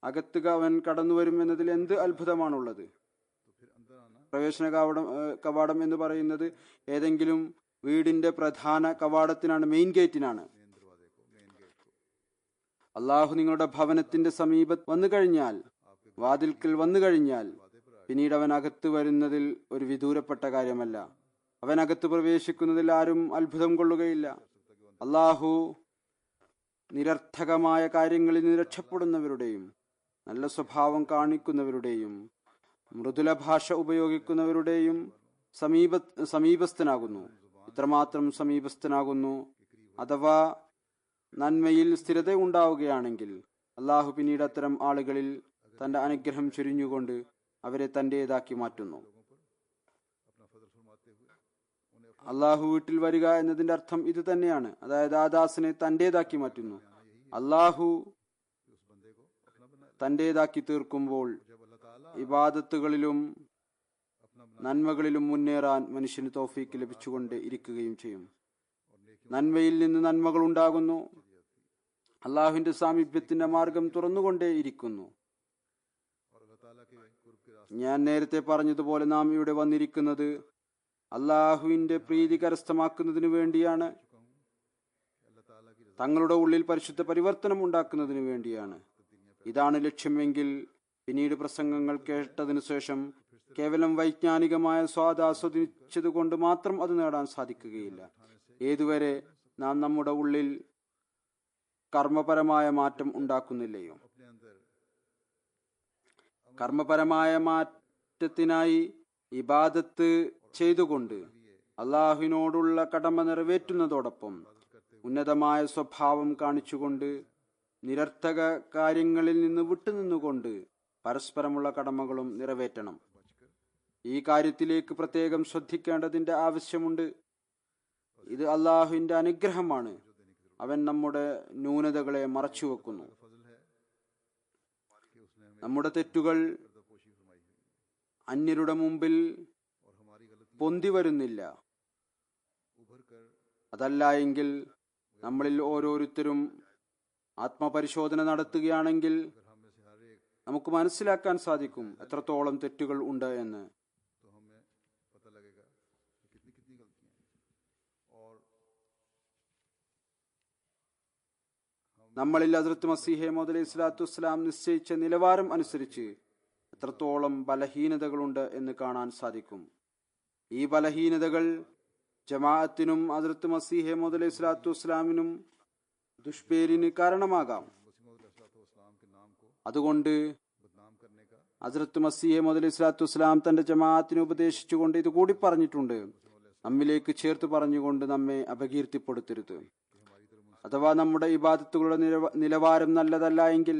അകത്ത് അവൻ കടന്നു വരും എന്നതിൽ എന്ത് അത്ഭുതമാണുള്ളത്? तो फिर अंदर आना പ്രവേശന കവാടം എന്ന് പറയുന്നത് ഏതെങ്കിലും വീടിന്റെ പ്രധാന കവാടത്തിനാണ്, മെയിൻ ഗേറ്റിനാണ്. मेन दरवाजे को मेन गेट को അള്ളാഹു നിങ്ങളുടെ ഭവനത്തിന്റെ സമീപത്ത് വന്നു കഴിഞ്ഞാൽ, വാതിൽക്കൽ വന്നു കഴിഞ്ഞാൽ, പിന്നീട് അവൻ അകത്ത് വരുന്നതിൽ ഒരു വിദൂരപ്പെട്ട കാര്യമല്ല. അവൻ അകത്ത് പ്രവേശിക്കുന്നതിൽ ആരും അത്ഭുതം കൊള്ളുകയില്ല. അള്ളാഹു നിരർത്ഥകമായ കാര്യങ്ങളിൽ നിന്ന് രക്ഷപ്പെടുന്നവരുടെയും നല്ല സ്വഭാവം കാണിക്കുന്നവരുടെയും മൃദുല ഭാഷ ഉപയോഗിക്കുന്നവരുടെയും സമീപസ്ഥനാകുന്നു. ഇത്രമാത്രം സമീപസ്ഥനാകുന്നു. അഥവാ നന്മയിൽ സ്ഥിരത ഉണ്ടാവുകയാണെങ്കിൽ അള്ളാഹു പിന്നീട് അത്തരം ആളുകളിൽ തന്റെ അനുഗ്രഹം ചൊരിഞ്ഞുകൊണ്ട് അവരെ തന്റേതാക്കി മാറ്റുന്നു. अपना फजल फरमाते हुए उन्हें അള്ളാഹു വീട്ടിൽ വരിക എന്നതിന്റെ അർത്ഥം ഇത് തന്നെയാണ്. അതായത് ആ ദാസനെ തന്റേതാക്കി മാറ്റുന്നു. അള്ളാഹു उस बंदे को अपना बनाया. തന്റേതാക്കി തീർക്കുമ്പോൾ जब अल्लाह ताला ഇബാദത്തുകളിലും अपना बना നന്മകളിലും മുന്നേറാൻ മനുഷ്യന് തൗഫീക്ക് ലഭിച്ചുകൊണ്ട് ഇരിക്കുകയും ചെയ്യും. और नेकी നന്മയിൽ നിന്ന് നന്മകൾ ഉണ്ടാകുന്നു. അള്ളാഹുവിന്റെ സാമീപ്യത്തിന്റെ മാർഗം തുറന്നുകൊണ്ടേ ഇരിക്കുന്നു. और अल्लाह ताला के कुर्ब के रास्ते ഞാൻ നേരത്തെ പറഞ്ഞതുപോലെ നാം ഇവിടെ വന്നിരിക്കുന്നത് അള്ളാഹുവിന്റെ പ്രീതി കരസ്ഥമാക്കുന്നതിനു വേണ്ടിയാണ്. चुका हूँ कि अल्लाह ताला की रजा തങ്ങളുടെ ഉള്ളിൽ പരിശുദ്ധ പരിവർത്തനം ഉണ്ടാക്കുന്നതിനു വേണ്ടിയാണ്. ഇതാണ് ലക്ഷ്യമെങ്കിൽ പിന്നീട് പ്രസംഗങ്ങൾ കേട്ടതിനു ശേഷം കേവലം വൈജ്ഞാനികമായ സ്വാദ് ആസ്വദിച്ചതുകൊണ്ട് മാത്രം അത് നേടാൻ സാധിക്കുകയില്ല. ഏതുവരെ നാം നമ്മുടെ ഉള്ളിൽ കർമ്മപരമായ മാറ്റം ഉണ്ടാക്കുന്നില്ലയോ? अपने अंदर കർമ്മപരമായ മാറ്റത്തിനായി ഇബാദത്ത് ചെയ്തുകൊണ്ട് അള്ളാഹുവിനോടുള്ള കടമ നിറവേറ്റുന്നതോടൊപ്പം ഉന്നതമായ സ്വഭാവം കാണിച്ചുകൊണ്ട് നിരർത്ഥക കാര്യങ്ങളിൽ നിന്ന് വിട്ടുനിന്നുകൊണ്ട് പരസ്പരമുള്ള കടമകളും നിറവേറ്റണം. ഈ കാര്യത്തിലേക്ക് പ്രത്യേകം ശ്രദ്ധിക്കേണ്ടതിന്റെ ആവശ്യമുണ്ട്. ഇത് അള്ളാഹുവിന്റെ അനുഗ്രഹമാണ്. അവൻ നമ്മുടെ ന്യൂനതകളെ മറച്ചുവെക്കുന്നു. फजल है कि उसने हमें നമ്മുടെ തെറ്റുകൾ पर्दापोशी फरमाई है അന്യരുടെ മുമ്പിൽ और हमारी गलती പൊന്തി വരുന്നില്ല. उभर कर അതല്ല എങ്കിൽ നമ്മളിൽ ഓരോരുത്തരും ആത്മപരിശോധന നടത്തുകയാണെങ്കിൽ अगर हम में से हर एक നമുക്ക് മനസ്സിലാക്കാൻ സാധിക്കും എത്രത്തോളം തെറ്റുകൾ ഉണ്ട് എന്ന്. तो हमें पता लगेगा कि कितनी कितनी गलतियां हैं और നമ്മളിൽ ഹദ്റത്ത് മസീഹ് മൗഊദ് അലൈഹി സ്വലാത്തു വസ്സലാം നിശ്ചയിച്ച നിലവാരം അനുസരിച്ച് എത്രത്തോളം ബലഹീനതകളുണ്ട് എന്ന് കാണാൻ സാധിക്കും. ഈ ബലഹീനതകൾ ജമാഅത്തിനും ഹദ്റത്ത് മസീഹ് മൗഊദ് അലൈഹി സ്വലാത്തു വസ്സലാമിനും ദുഷ്പേരിന് കാരണമാകാം. वसलाम के नाम को അതുകൊണ്ട് बदनाम करने का ഹദ്റത്ത് മസീഹ് മൗഊദ് അലൈഹി സ്വലാത്തു വസ്സലാം തന്റെ ജമാഅത്തിനെ ഉപദേശിച്ചുകൊണ്ട് ഇത് കൂടി പറഞ്ഞിട്ടുണ്ട്: നമ്മിലേക്ക് ചേർത്ത് പറഞ്ഞുകൊണ്ട് നമ്മെ അപകീർത്തിപ്പെടുത്തരുത്. അഥവാ നമ്മുടെ ഇബാദത്തുകളുടെ നിലവാരം നല്ലതല്ല എങ്കിൽ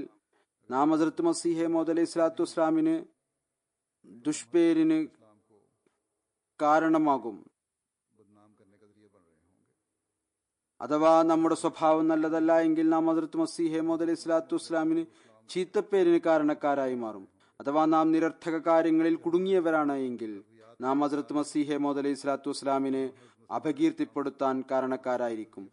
നാം ഹദ്റത്ത് മസീഹ് മൗഊദ് അലൈഹി സ്വലാത്തു വസ്സലാമിന് ദുഷ്പേരിന് കാരണമാകും. बदनाम करने का जरिया बन रहे होंगे. അഥവാ നമ്മുടെ സ്വഭാവം നല്ലതല്ല എങ്കിൽ നാം ഹദ്റത്ത് മസീഹ് മൗഊദ് അലൈഹി സ്വലാത്തു വസ്സലാമിന് ചീത്തപ്പേരിന് കാരണക്കാരായി മാറും. അഥവാ നാം നിരർത്ഥക കാര്യങ്ങളിൽ കുടുങ്ങിയവരാണ് എങ്കിൽ നാം ഹദ്റത്ത് മസീഹ് മൗഊദ് അലൈഹി സ്വലാത്തു വസ്സലാമിനെ അപകീർത്തിപ്പെടുത്താൻ കാരണക്കാരായിരിക്കും.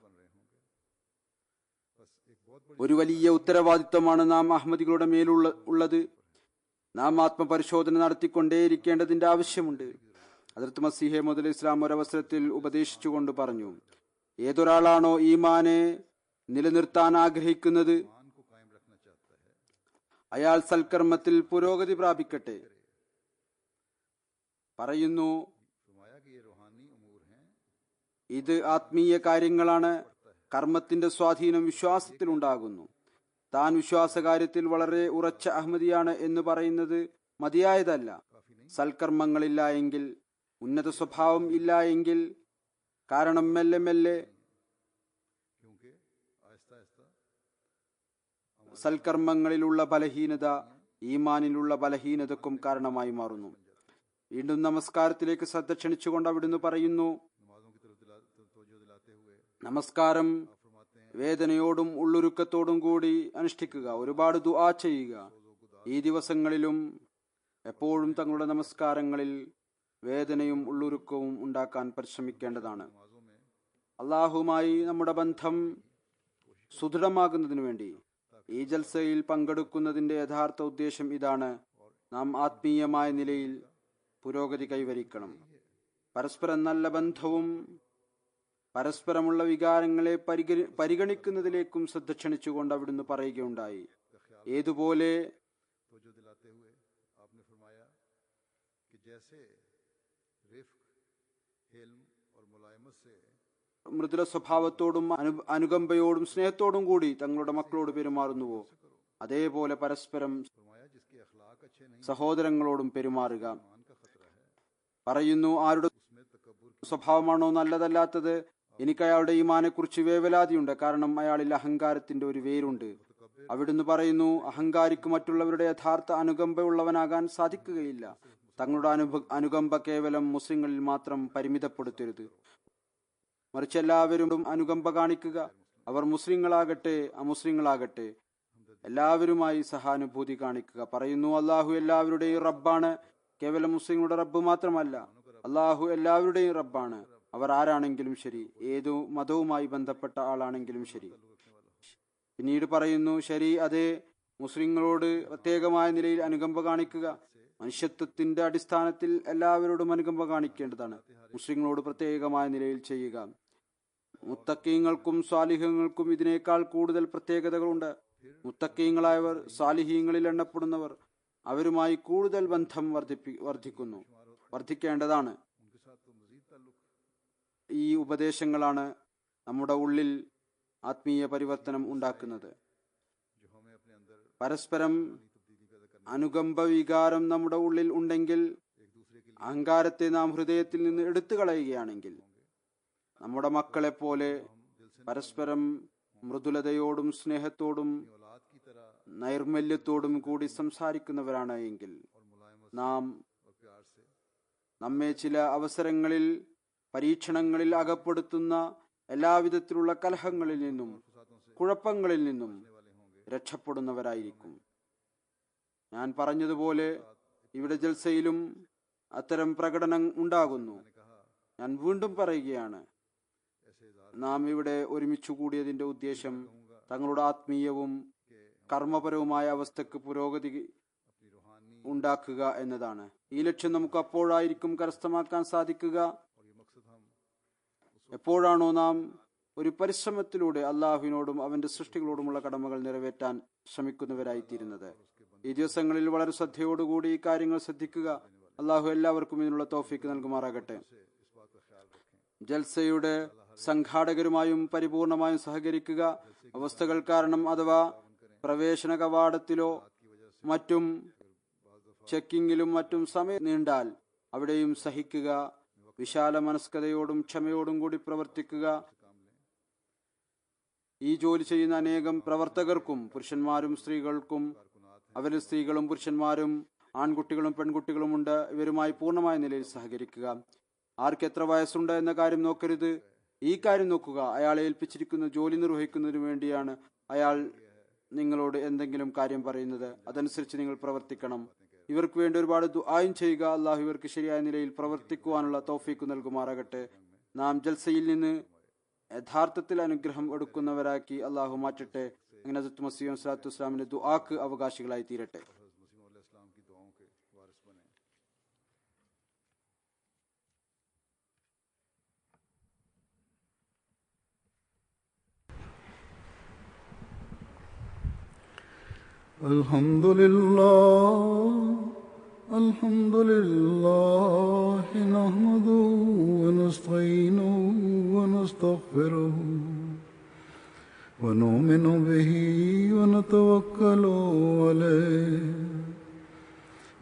ഒരു വലിയ ഉത്തരവാദിത്വമാണ് നാം അഹമ്മദികളുടെ മേലുള്ളത്. നാം ആത്മപരിശോധന നടത്തിക്കൊണ്ടേയിരിക്കേണ്ടതിന്റെ ആവശ്യമുണ്ട്. ഹദ്റത്ത് മസീഹ് മൗഊദ് അലൈഹി സ്വലാം ഒരവസരത്തിൽ ഉപദേശിച്ചുകൊണ്ട് പറഞ്ഞു: ഏതൊരാളാണോ ഈമാനെ നിലനിർത്താൻ ആഗ്രഹിക്കുന്നത് ईमान को कायम रखना चाहता है അയാൾ സൽക്കർമ്മത്തിൽ പുരോഗതി പ്രാപിക്കട്ടെ. പറയുന്നു, फरमाया कि ये रूहानी उमूर हैं ഇത് ആത്മീയ കാര്യങ്ങളാണ്. കർമ്മത്തിന്റെ സ്വാധീനം വിശ്വാസത്തിൽ ഉണ്ടാകുന്നു. താൻ വിശ്വാസകാര്യത്തിൽ വളരെ ഉറച്ച അഹമ്മദിയാണ് എന്ന് പറയുന്നത് മതിയായതല്ല. സൽക്കർമ്മങ്ങളില്ല എങ്കിൽ, ഉന്നത സ്വഭാവം ഇല്ല എങ്കിൽ, കാരണം മെല്ലെ മെല്ലെ क्योंकि आहिस्ता आहिस्ता സൽക്കർമ്മങ്ങളിലുള്ള ബലഹീനത ഈമാനിലുള്ള ബലഹീനതക്കും കാരണമായി മാറുന്നു. വീണ്ടും നമസ്കാരത്തിലേക്ക് ശ്രദ്ധ ക്ഷണിച്ചുകൊണ്ട് അവിടുന്ന് പറയുന്നു: नमाजों की तरफ तवज्जो दिलाते हुए നമസ്കാരം फरमाते हैं വേദനയോടും ഉള്ളൊരുക്കത്തോടും കൂടി അനുഷ്ഠിക്കുക, ഒരുപാട് ദുആ ചെയ്യുക. ഈ ദിവസങ്ങളിലും എപ്പോഴും തങ്ങളുടെ നമസ്കാരങ്ങളിൽ വേദനയും ഉള്ളൊരുക്കവും ഉണ്ടാക്കാൻ പരിശ്രമിക്കേണ്ടതാണ്. नमाजों में അള്ളാഹുമായി നമ്മുടെ ബന്ധം സുദൃഢമാകുന്നതിനു വേണ്ടി ഈ ജൽസയിൽ പങ്കെടുക്കുന്നതിന്റെ യഥാർത്ഥ ഉദ്ദേശം ഇതാണ്: നാം ആത്മീയമായ നിലയിൽ പുരോഗതി കൈവരിക്കണം. പരസ്പരം നല്ല ബന്ധവും പരസ്പരമുള്ള വികാരങ്ങളെ പരിഗണിക്കുന്നതിലേക്കും ശ്രദ്ധ ക്ഷണിച്ചുകൊണ്ട് അവിടുന്ന് പറയുകയുണ്ടായി. ഏതുപോലെ तवज्जो दिलाते हुए आपने फरमाया कि जैसे रिफ्क हिल्म और मुलायमत से മൃദുല സ്വഭാവത്തോടും അനുകമ്പയോടും സ്നേഹത്തോടും കൂടി തങ്ങളുടെ മക്കളോട് പെരുമാറുന്നുവോ അതേപോലെ പരസ്പരം फरमाया जिसके अखलाक अच्छे नहीं സഹോദരങ്ങളോടും പെരുമാറുക. ईमान का खतरा है പറയുന്നു, ആരുടെ उसमें तकब्बुर സ്വഭാവമാണോ നല്ലതല്ലാത്തത്, എനിക്ക് അയാളുടെ ഈമാനെ കുറിച്ച് വേവലാതിയുണ്ട്. കാരണം അയാളിൽ അഹങ്കാരത്തിന്റെ ഒരു വേരുണ്ട്. അവിടുന്ന് പറയുന്നു, അഹങ്കാരിക്ക് മറ്റുള്ളവരുടെ യഥാർത്ഥ അനുകമ്പയുള്ളവനാകാൻ സാധിക്കുകയില്ല. തങ്ങളുടെ അനുകമ്പ കേവലം മുസ്ലിങ്ങളിൽ മാത്രം പരിമിതപ്പെടുത്തരുത്, മറിച്ച് എല്ലാവരും അനുകമ്പ കാണിക്കുക. അവർ മുസ്ലിങ്ങളാകട്ടെ അമുസ്ലിങ്ങളാകട്ടെ എല്ലാവരുമായി സഹാനുഭൂതി കാണിക്കുക. പറയുന്നു, അള്ളാഹു എല്ലാവരുടെയും റബ്ബാണ്, കേവലം മുസ്ലിങ്ങളുടെ റബ്ബ് മാത്രമല്ല. അള്ളാഹു എല്ലാവരുടെയും റബ്ബാണ്, അവർ ആരാണെങ്കിലും ശരി, ഏതു മതവുമായി ബന്ധപ്പെട്ട ആളാണെങ്കിലും ശരി. പിന്നീട് പറയുന്നു, ശരി, അതെ, മുസ്ലിങ്ങളോട് പ്രത്യേകമായ നിലയിൽ അനുകമ്പ കാണിക്കുക. മനുഷ്യത്വത്തിന്റെ അടിസ്ഥാനത്തിൽ എല്ലാവരോടും അനുകമ്പ കാണിക്കേണ്ടതാണ്. മുസ്ലിങ്ങളോട് പ്രത്യേകമായ നിലയിൽ ചെയ്യുക. മുത്തക്കീങ്ങൾക്കും സ്വാലിഹ്യങ്ങൾക്കും ഇതിനേക്കാൾ കൂടുതൽ പ്രത്യേകതകളുണ്ട്. മുത്തക്കീങ്ങളായവർ, സാലിഹീങ്ങളിൽ എണ്ണപ്പെടുന്നവർ, അവരുമായി കൂടുതൽ ബന്ധം വർദ്ധിക്കേണ്ടതാണ്. ഈ ഉപദേശങ്ങളാണ് നമ്മുടെ ഉള്ളിൽ ആത്മീയ പരിവർത്തനം ഉണ്ടാക്കുന്നത്. പരസ്പരം അനുകമ്പ വികാരം നമ്മുടെ ഉള്ളിൽ ഉണ്ടെങ്കിൽ, അഹങ്കാരത്തെ നാം ഹൃദയത്തിൽ നിന്ന് എടുത്തു കളയുകയാണെങ്കിൽ, നമ്മുടെ മക്കളെപ്പോലെ പരസ്പരം മൃദുലതയോടും സ്നേഹത്തോടും നൈർമല്യത്തോടും കൂടി സംസാരിക്കുന്നവരാണ് എങ്കിൽ, നമ്മെ ചില അവസരങ്ങളിൽ പരീക്ഷണങ്ങളിൽ അകപ്പെടുത്തുന്ന എല്ലാവിധത്തിലുള്ള കലഹങ്ങളിൽ നിന്നും കുഴപ്പങ്ങളിൽ നിന്നും രക്ഷപ്പെടുന്നവരായിരിക്കും. ഞാൻ പറഞ്ഞതുപോലെ ഇവിടെ ജൽസയിലും അത്തരം പ്രകടനം ഉണ്ടാകുന്നു. ഞാൻ വീണ്ടും പറയുകയാണ്, നാം ഇവിടെ ഒരുമിച്ചു കൂടിയതിന്റെ ഉദ്ദേശം തങ്ങളുടെ ആത്മീയവും കർമ്മപരവുമായ അവസ്ഥക്ക് പുരോഗതി ഉണ്ടാക്കുക എന്നതാണ്. ഈ ലക്ഷ്യം നമുക്ക് അപ്പോഴായിരിക്കും കരസ്ഥമാക്കാൻ സാധിക്കുക എപ്പോഴാണോ നാം ഒരു പരിശ്രമത്തിലൂടെ അള്ളാഹുവിനോടും അവന്റെ സൃഷ്ടികളോടുമുള്ള കടമകൾ നിറവേറ്റാൻ ശ്രമിക്കുന്നവരായിത്തീരുന്നത്. ഈ ദിവസങ്ങളിൽ വളരെ ശ്രദ്ധയോടുകൂടി ഈ കാര്യങ്ങൾ ശ്രദ്ധിക്കുക. അള്ളാഹു എല്ലാവർക്കും ഇതിനുള്ള തൗഫീക്ക് നൽകുമാറാകട്ടെ. ജൽസയുടെ സംഘാടകരുമായും പരിപൂർണമായും സഹകരിക്കുക. അവസ്ഥകൾ കാരണം അഥവാ പ്രവേശന കവാടത്തിലോ മറ്റും ചെക്കിങ്ങിലും മറ്റും സമയം നീണ്ടാൽ അവിടെയും സഹിക്കുക. വിശാല മനസ്കതയോടും ക്ഷമയോടും കൂടി പ്രവർത്തിക്കുക. ഈ ജോലി ചെയ്യുന്ന അനേകം പ്രവർത്തകർക്കും, പുരുഷന്മാരും സ്ത്രീകൾക്കും, അവരിൽ സ്ത്രീകളും പുരുഷന്മാരും ആൺകുട്ടികളും പെൺകുട്ടികളും ഉണ്ട്. ഇവരുമായി പൂർണ്ണമായ നിലയിൽ സഹകരിക്കുക. ആർക്ക് എത്ര വയസ്സുണ്ട് എന്ന കാര്യം നോക്കരുത്. ഈ കാര്യം നോക്കുക, അയാളെ ഏൽപ്പിച്ചിരിക്കുന്ന ജോലി നിർവഹിക്കുന്നതിനു വേണ്ടിയാണ് അയാൾ നിങ്ങളോട് എന്തെങ്കിലും കാര്യം പറയുന്നത്. അതനുസരിച്ച് നിങ്ങൾ പ്രവർത്തിക്കണം. ഇവർക്ക് വേണ്ടി ഒരുപാട് ദുആയും ചെയ്യുക. അള്ളാഹു ഇവർക്ക് ശരിയായ നിലയിൽ പ്രവർത്തിക്കുവാനുള്ള തൗഫീക്ക് നൽകുമാറാകട്ടെ. നാം ജൽസയിൽ നിന്ന് യഥാർത്ഥത്തിൽ അനുഗ്രഹം എടുക്കുന്നവരാക്കി അള്ളാഹു മാറ്റട്ടെ. അങ്ങനെ ഹസ്രത്ത് മസീഹ് സ്വല്ലല്ലാഹു അലൈഹി വസല്ലമിന്റെ ദുആക്ക് അവകാശികളായി തീരട്ടെ. Alhamdulillah, nahmaduhu wa nasta'inuhu wa nastaghfiruhu wa nu'minu bihi wa natawakkalu alayhi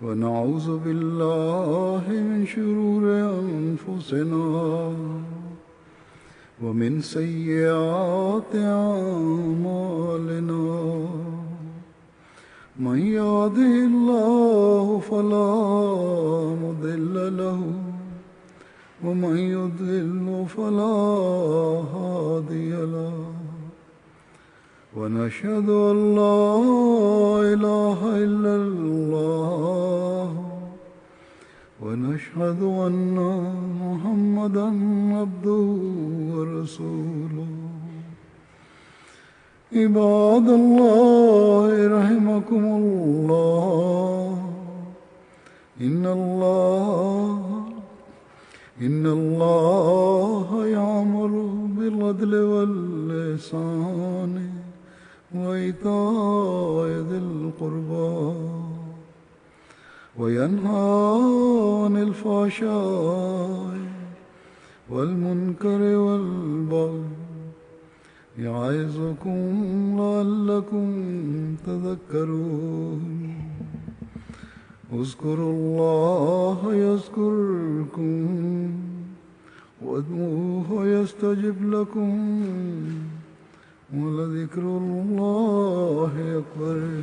wa na'udhu billahi min shururi anfusina wa min sayyiati a'malina. من يهده الله فلا مضل له ومن يضلل فلا هادي له ونشهد أن لا إله إلا الله ونشهد أن محمدا عبده ورسوله. عباد الله رحمكم الله إن الله يأمر بالعدل والإحسان وإيتاء ذي القربى وينهى عن الفحشاء والمنكر والبغي يعظكم لعلكم تذكرون. اذكروا الله يذكركم وادعوه يستجب لكم ولذكر الله أكبر.